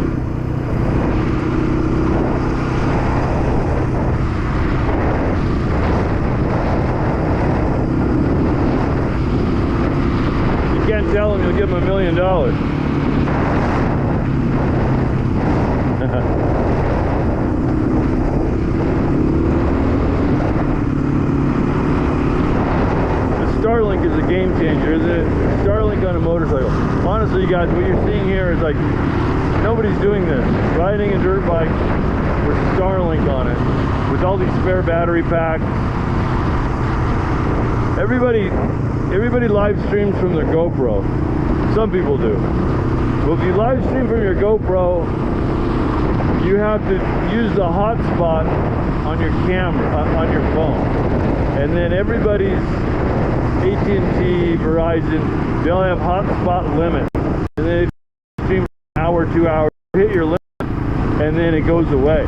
him $1 million. Starlink is a game changer, isn't it? Starlink on a motorcycle. Honestly, guys, what you're seeing here is like nobody's doing this. Riding a dirt bike with Starlink on it, with all these spare battery packs. Everybody live streams from their GoPro. Some people do. Well, if you live stream from your GoPro, you have to use the hotspot on your camera, on your phone, and then everybody's AT&T, Verizon, they all have hotspot limits. And then if you stream for an hour, 2 hours, you hit your limit, and then it goes away.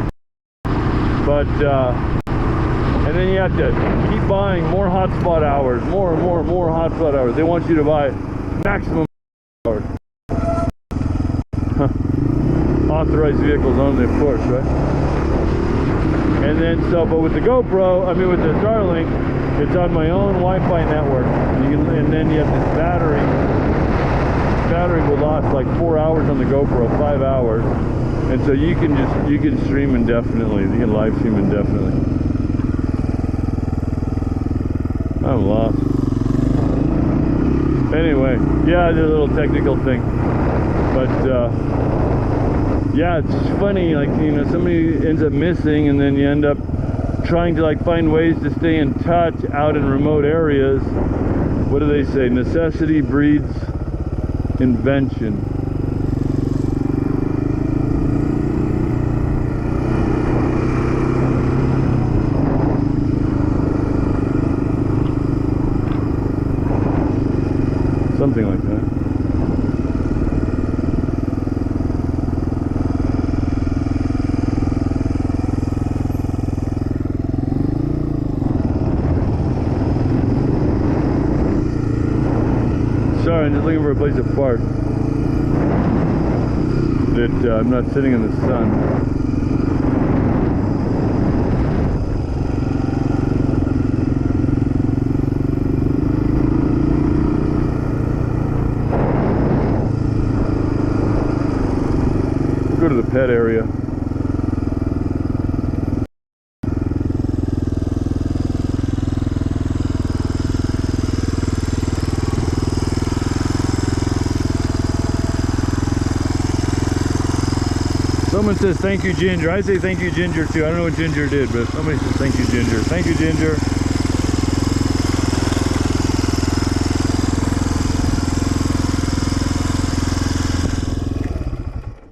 But, and then you have to keep buying more hotspot hours, more and more and more hotspot hours. They want you to buy maximum hours. Authorized vehicles only, of course, right? And then, so, but with the GoPro, I mean with the Starlink, it's on my own Wi-Fi network, and then you have this battery. Battery will last like 4 hours on the GoPro, 5 hours, and so you can stream indefinitely. You can live stream indefinitely. I'm lost. Anyway, yeah, it's a little technical thing, but yeah, it's funny. Like, you know, somebody ends up missing, and then you end up trying to like find ways to stay in touch out in remote areas. What do they say? Necessity breeds invention. Something like that. Sorry, I'm just looking for a place to park that I'm not sitting in the sun. Go to the pet area. Someone says thank you, Ginger. I say thank you, Ginger, too. I don't know what Ginger did, but somebody says thank you, Ginger. Thank you, Ginger.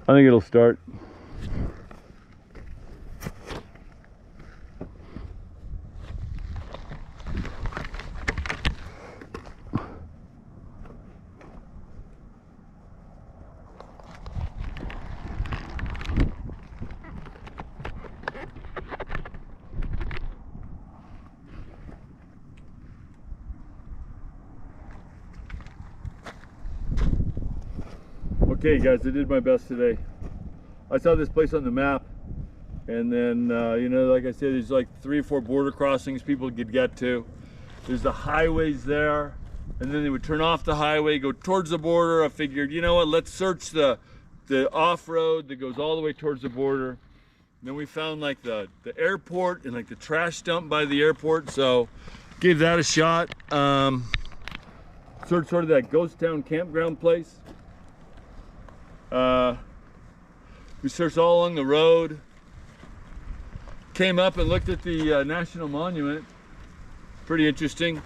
I think it'll start. Okay guys, I did my best today. I saw this place on the map, and then you know, like I said, there's like 3 or 4 border crossings people could get to. There's the highways there, and then they would turn off the highway, go towards the border. I figured, you know what, let's search the off-road that goes all the way towards the border. And then we found like the airport and like the trash dump by the airport, so gave that a shot. Searched sort of that ghost town campground place. We searched all along the road, came up and looked at the National Monument, pretty interesting,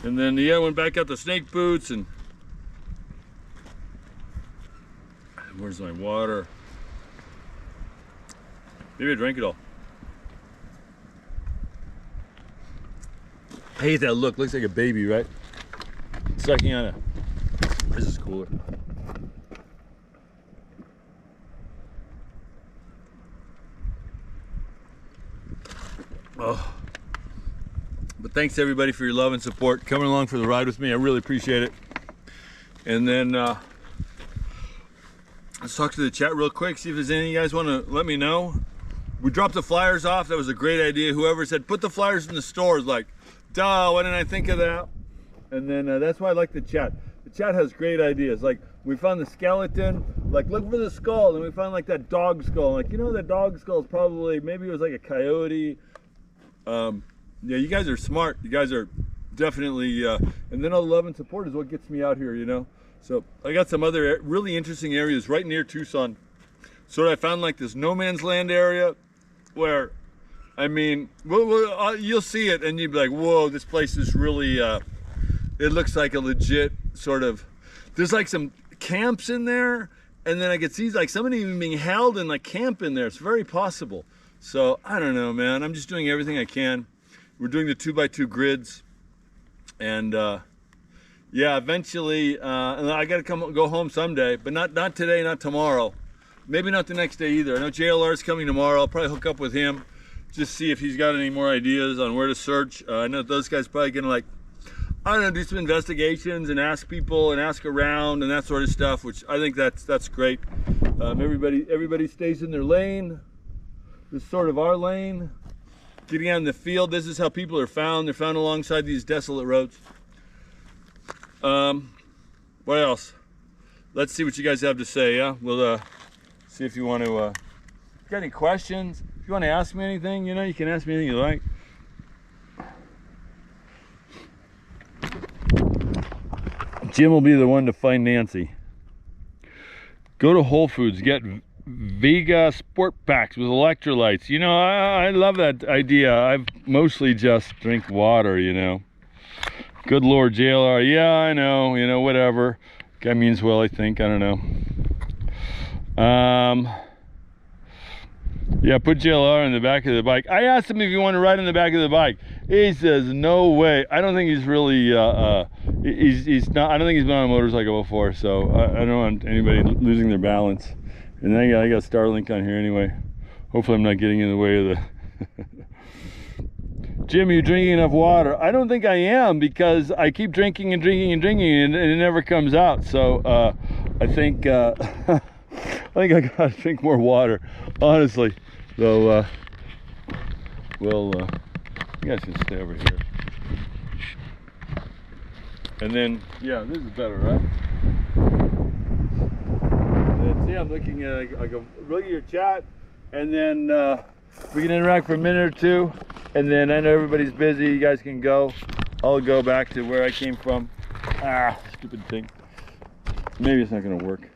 and then yeah, went back out to Snake Boots, and where's my water? Maybe I drank it all. I hate that look, looks like a baby, right? Sucking on a, this is cooler. Oh. But thanks everybody for your love and support, coming along for the ride with me. I really appreciate it. And then let's talk to the chat real quick, see if there's anything you guys want to let me know. We dropped the flyers off. That was a great idea. Whoever said put the flyers in the stores, like, duh, why didn't I think of that? And then that's why I like the chat. The Chad has great ideas. Like we found the skeleton, like look for the skull, and we found like that dog skull. Like, you know, that dog skull is probably, maybe it was like a coyote. Yeah, you guys are smart. You guys are definitely, and then all the love and support is what gets me out here, you know. So I got some other really interesting areas right near Tucson. So I found like this no man's land area where, I mean, you'll see it and you'd be like, whoa, this place is really, it looks like a legit sort of, there's like some camps in there, and then I could see like somebody even being held in like camp in there. It's very possible. So I don't know, man. I'm just doing everything I can. We're doing the 2x2 grids, and yeah, eventually, and I got to go home someday, but not today, not tomorrow. Maybe not the next day either. I know JLR is coming tomorrow. I'll probably hook up with him, just see if he's got any more ideas on where to search. I know those guys probably gonna, like, I don't know, do some investigations and ask people and ask around and that sort of stuff, which I think that's great. Everybody stays in their lane. This is sort of our lane. Getting out in the field, this is how people are found. They're found alongside these desolate roads. What else? Let's see what you guys have to say, yeah? We'll see if you want to, if you got any questions, if you want to ask me anything, you know, you can ask me anything you like. Jim will be the one to find Nancy. Go to Whole Foods, get Vega Sport Packs with electrolytes. You know, I love that idea. I mostly just drink water, you know. Good Lord, JLR. Yeah, I know, you know, whatever. Guy means well, I think. I don't know. Yeah, put JLR in the back of the bike. I asked him if he wanted to ride in the back of the bike. He says, no way. I don't think he's really, he's not, I don't think he's been on a motorcycle before, so I don't want anybody losing their balance. And then I got Starlink on here anyway. Hopefully I'm not getting in the way of the... Jim, are you drinking enough water? I don't think I am, because I keep drinking and drinking and drinking, and it never comes out. So I think I think I gotta drink more water, honestly. So we'll you guys can stay over here. And then, yeah, this is better, right? And see, I'm looking at, I go look at your chat, and then we can interact for a minute or two, and then I know everybody's busy. You guys can go. I'll go back to where I came from. Ah, stupid thing. Maybe it's not gonna work.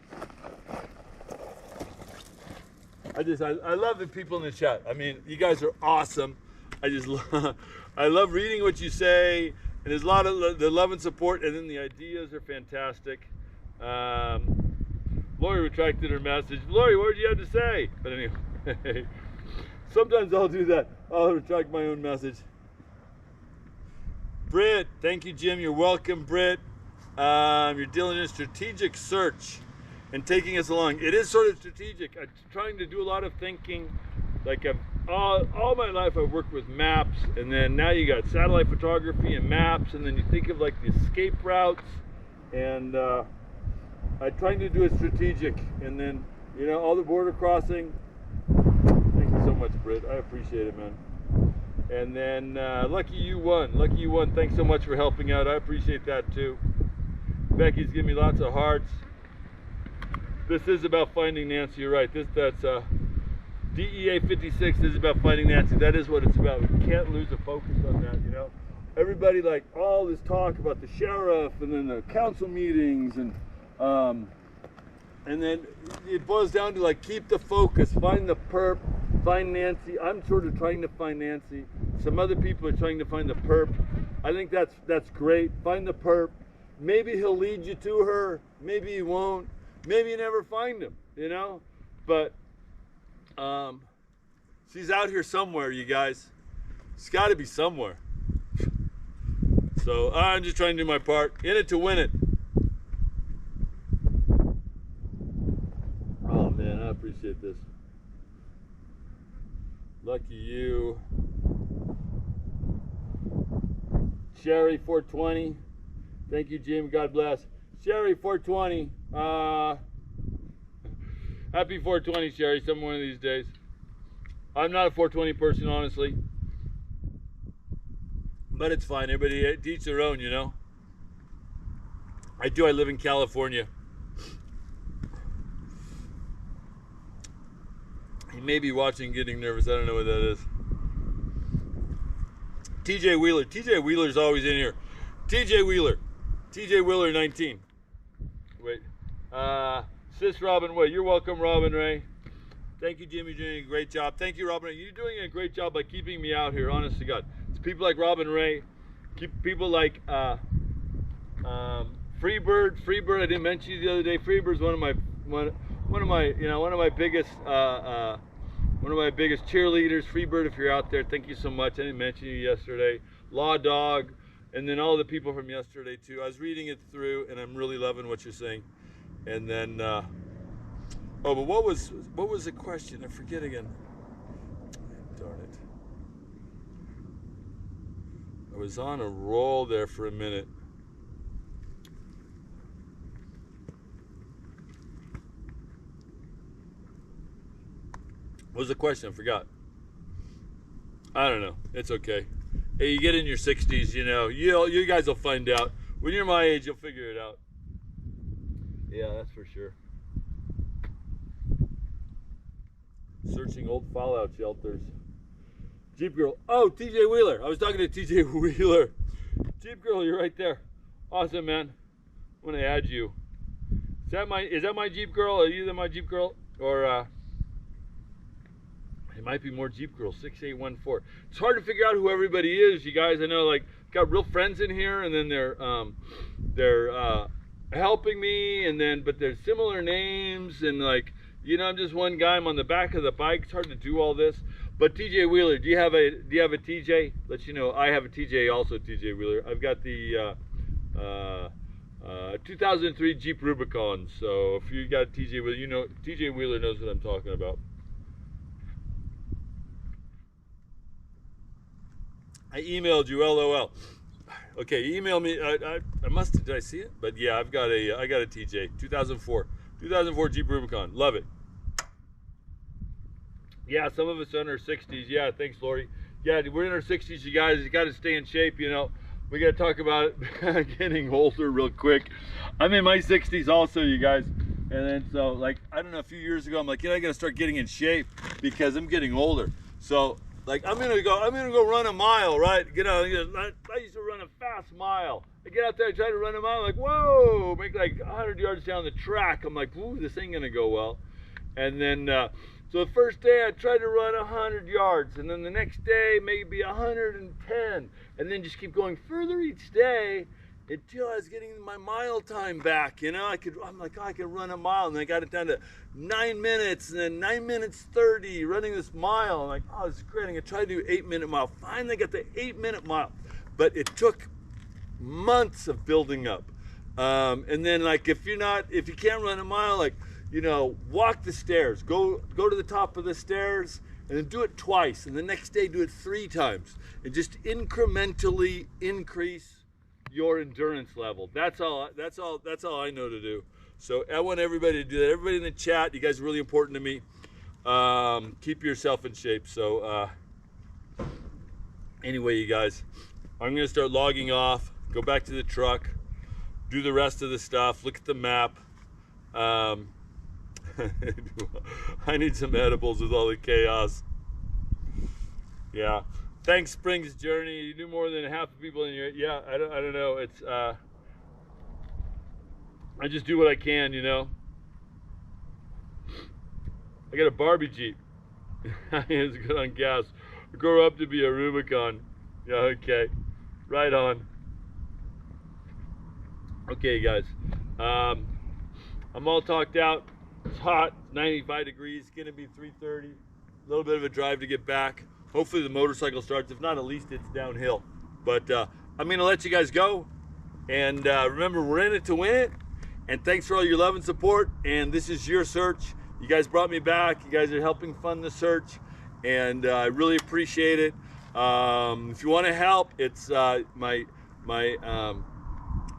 I love the people in the chat. I mean, you guys are awesome. I love reading what you say, and there's a lot of the love and support, and then the ideas are fantastic. Lori retracted her message. Lori, what did you have to say? But anyway, sometimes I'll do that. I'll retract my own message. Britt, thank you, Jim. You're welcome, Britt. You're dealing in a strategic search and taking us along. It is sort of strategic. I'm trying to do a lot of thinking. Like all my life I've worked with maps, and then now you got satellite photography and maps, and then you think of like the escape routes, and I'm trying to do it strategic, and then, you know, all the border crossing. Thank you so much, Britt. I appreciate it, man. And then Lucky You Won. Lucky You Won, thanks so much for helping out. I appreciate that too. Becky's giving me lots of hearts. This is about finding Nancy. You're right. That's DEA 56 is about finding Nancy. That is what it's about. We can't lose the focus on that, you know. Everybody, like, all this talk about the sheriff and then the council meetings, and then it boils down to, like, keep the focus, find the perp, find Nancy. I'm sort of trying to find Nancy. Some other people are trying to find the perp. I think that's great. Find the perp. Maybe he'll lead you to her. Maybe he won't. Maybe you never find him, you know. But she's out here somewhere, you guys. She's got to be somewhere. So I'm just trying to do my part. In it to win it. Oh man, I appreciate this. Lucky you. Sherry 420. Thank you, Jim. God bless. Sherry 420. Happy 420, Sherry. Some one of these days. I'm not a 420 person, honestly. But it's fine. Everybody each their own, you know. I do. I live in California. He may be watching, getting nervous. I don't know what that is. TJ Wheeler. TJ Wheeler's always in here. TJ Wheeler. TJ Wheeler 19. Wait. Sis Robin Way. You're welcome, Robin Ray. Thank you, Jim. You're doing a great job. Thank you, Robin Ray. You're doing a great job by keeping me out here, honest to God. It's people like Robin Ray. Keep people like Freebird. Freebird, I didn't mention you the other day. Freebird's one of my biggest cheerleaders. Freebird, if you're out there, thank you so much. I didn't mention you yesterday. Law Dog, and then all the people from yesterday too. I was reading it through, and I'm really loving what you're saying. And then, oh, but what was the question? I forget again. Darn it! I was on a roll there for a minute. What was the question? I forgot. I don't know. It's okay. Hey, you get in your 60s, you know. You guys will find out. When you're my age, you'll figure it out. Yeah, that's for sure. Searching old fallout shelters. Jeep Girl. Oh, TJ Wheeler. I was talking to TJ Wheeler. Jeep Girl, you're right there. Awesome, man. I'm gonna add you. Is that my Jeep Girl? Are you my Jeep Girl? Or it might be more Jeep Girl, 6814. It's hard to figure out who everybody is, you guys. I know, like, got real friends in here, and then they're helping me, and then but they're similar names, and like, you know, I'm just one guy. I'm on the back of the bike. It's hard to do all this. But TJ Wheeler, do you have a TJ? Let you know, I have a TJ also. TJ Wheeler. I've got the 2003 Jeep Rubicon. So if you got TJ Wheeler, you know TJ Wheeler knows what I'm talking about. I emailed you, LOL. Okay, email me. I must have, did I see it? But yeah, I got a TJ, 2004 Jeep Rubicon. Love it. Yeah, some of us are in our 60s. Yeah, thanks, Lori. Yeah, we're in our 60s, you guys. You got to stay in shape, you know. We got to talk about it getting older real quick. I'm in my 60s also, you guys. And then so, like, I don't know, a few years ago, I'm like, you know, I got to start getting in shape because I'm getting older. So, like, I'm gonna go run a mile, right? You know, I used to run a fast mile. I get out there, I try to run a mile, I'm like, whoa, make like 100 yards down the track. I'm like, ooh, this ain't gonna go well. And then, so the first day I tried to run 100 yards, and then the next day maybe 110, and then just keep going further each day until I was getting my mile time back. You know, I'm like, oh, I can run a mile, and then I got it down to 9 minutes, and then 9 minutes 30 running this mile. I'm like, oh, this is great. I'm gonna try to do 8-minute mile. Finally got the 8-minute mile, but it took months of building up. And then, like, if you can't run a mile, like, you know, walk the stairs, go to the top of the stairs, and then do it twice, and the next day do it 3 times, and just incrementally increase your endurance level. That's all I know to do. So I want everybody to do that. Everybody in the chat, you guys are really important to me. Keep yourself in shape. So anyway, you guys, I'm gonna start logging off, go back to the truck, do the rest of the stuff, look at the map. I need some edibles with all the chaos. Yeah. Thanks, Springs Journey. You do more than half the people in here. Yeah, I don't know. It's I just do what I can, you know. I got a Barbie Jeep. It's good on gas. Grow up to be a Rubicon. Yeah, okay. Right on. Okay, guys. I'm all talked out. It's hot. It's 95 degrees. It's gonna be 3:30. A little bit of a drive to get back. Hopefully the motorcycle starts. If not, at least it's downhill. But I'm gonna let you guys go. And remember, we're in it to win it. And thanks for all your love and support. And this is your search. You guys brought me back. You guys are helping fund the search. And I really appreciate it. If you want to help, it's all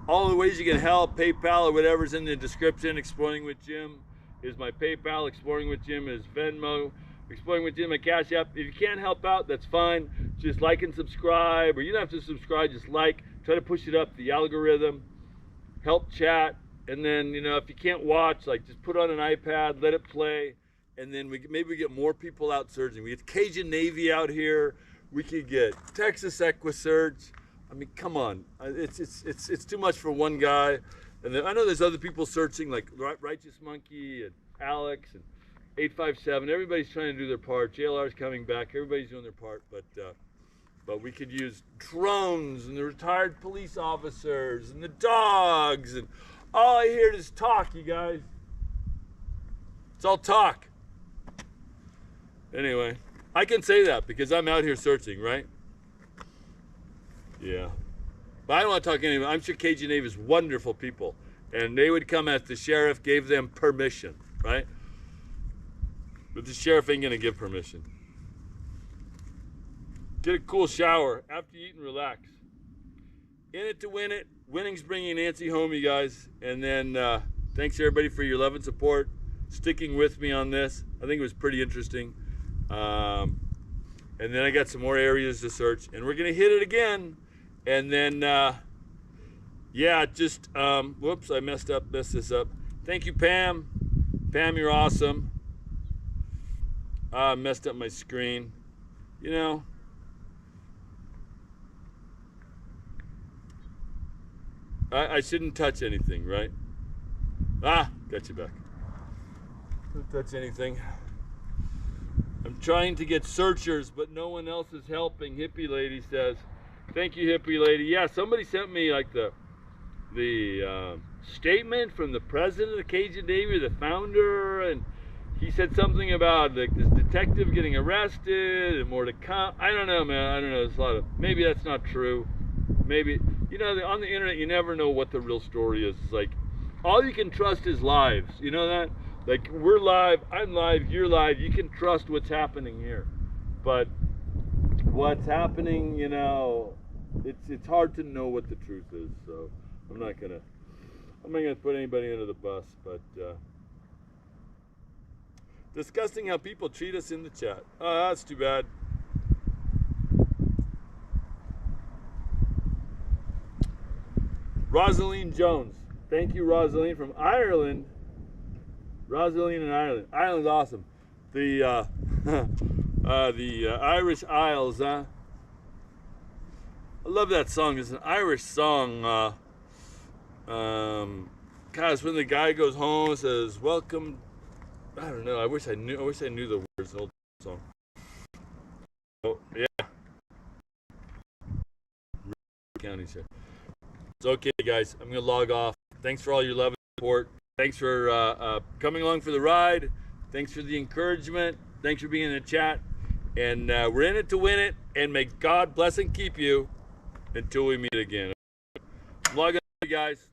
the ways you can help, PayPal or whatever's in the description. Exploring with Jim is my PayPal. Exploring with Jim is Venmo. Exploring with Jim, my Cash App. If you can't help out, that's fine. Just like and subscribe, or you don't have to subscribe, just like. Try to push it up the algorithm. help chat, and then, you know, if you can't watch, like, just put on an iPad, let it play, and then maybe we get more people out searching. We get Cajun Navy out here. We could get Texas EquiSearch. I mean, come on, it's too much for one guy. And then I know there's other people searching, like Righteous Monkey and Alex and 857. Everybody's trying to do their part. JLR's coming back. Everybody's doing their part, but we could use drones and the retired police officers and the dogs, and all I hear is talk, you guys. It's all talk. Anyway, I can say that because I'm out here searching, right? Yeah. But I don't want to talk to anyone. I'm sure Cajun Navy is wonderful people, and they would come if the sheriff gave them permission, right? But the sheriff ain't gonna give permission. Get a cool shower after you eat and relax. In it to win it. Winning's bringing Nancy home, you guys. And then thanks everybody for your love and support, sticking with me on this. I think it was pretty interesting. And then I got some more areas to search, and we're gonna hit it again. And then, yeah, just, whoops, I messed this up. Thank you, Pam. Pam, you're awesome. I messed up my screen. You know, I shouldn't touch anything, right? Ah, got you back. Don't touch anything. I'm trying to get searchers, but no one else is helping. Hippie lady says, thank you, hippie lady. Yeah, somebody sent me like the statement from the president of the Cajun Navy, the founder, and he said something about like this detective getting arrested and more to come. I don't know, man. I don't know. There's a lot of, maybe that's not true. Maybe, you know, on the internet, you never know what the real story is. It's like, all you can trust is lives. You know that? Like, we're live, I'm live, you're live. You can trust what's happening here. But what's happening, you know, it's hard to know what the truth is. So I'm not gonna put anybody under the bus, but discussing how people treat us in the chat. Oh, that's too bad. Rosaline Jones. Thank you, Rosaline from Ireland. Rosaline in Ireland. Ireland's awesome. The Irish Isles, huh? I love that song. It's an Irish song. Guys, when the guy goes home and says, "Welcome," I don't know. I wish I knew the words of the old song. Oh yeah. County shit. It's okay, guys. I'm gonna log off. Thanks for all your love and support. Thanks for coming along for the ride. Thanks for the encouragement. Thanks for being in the chat. And we're in it to win it. And may God bless and keep you until we meet again. I'm logging off, guys.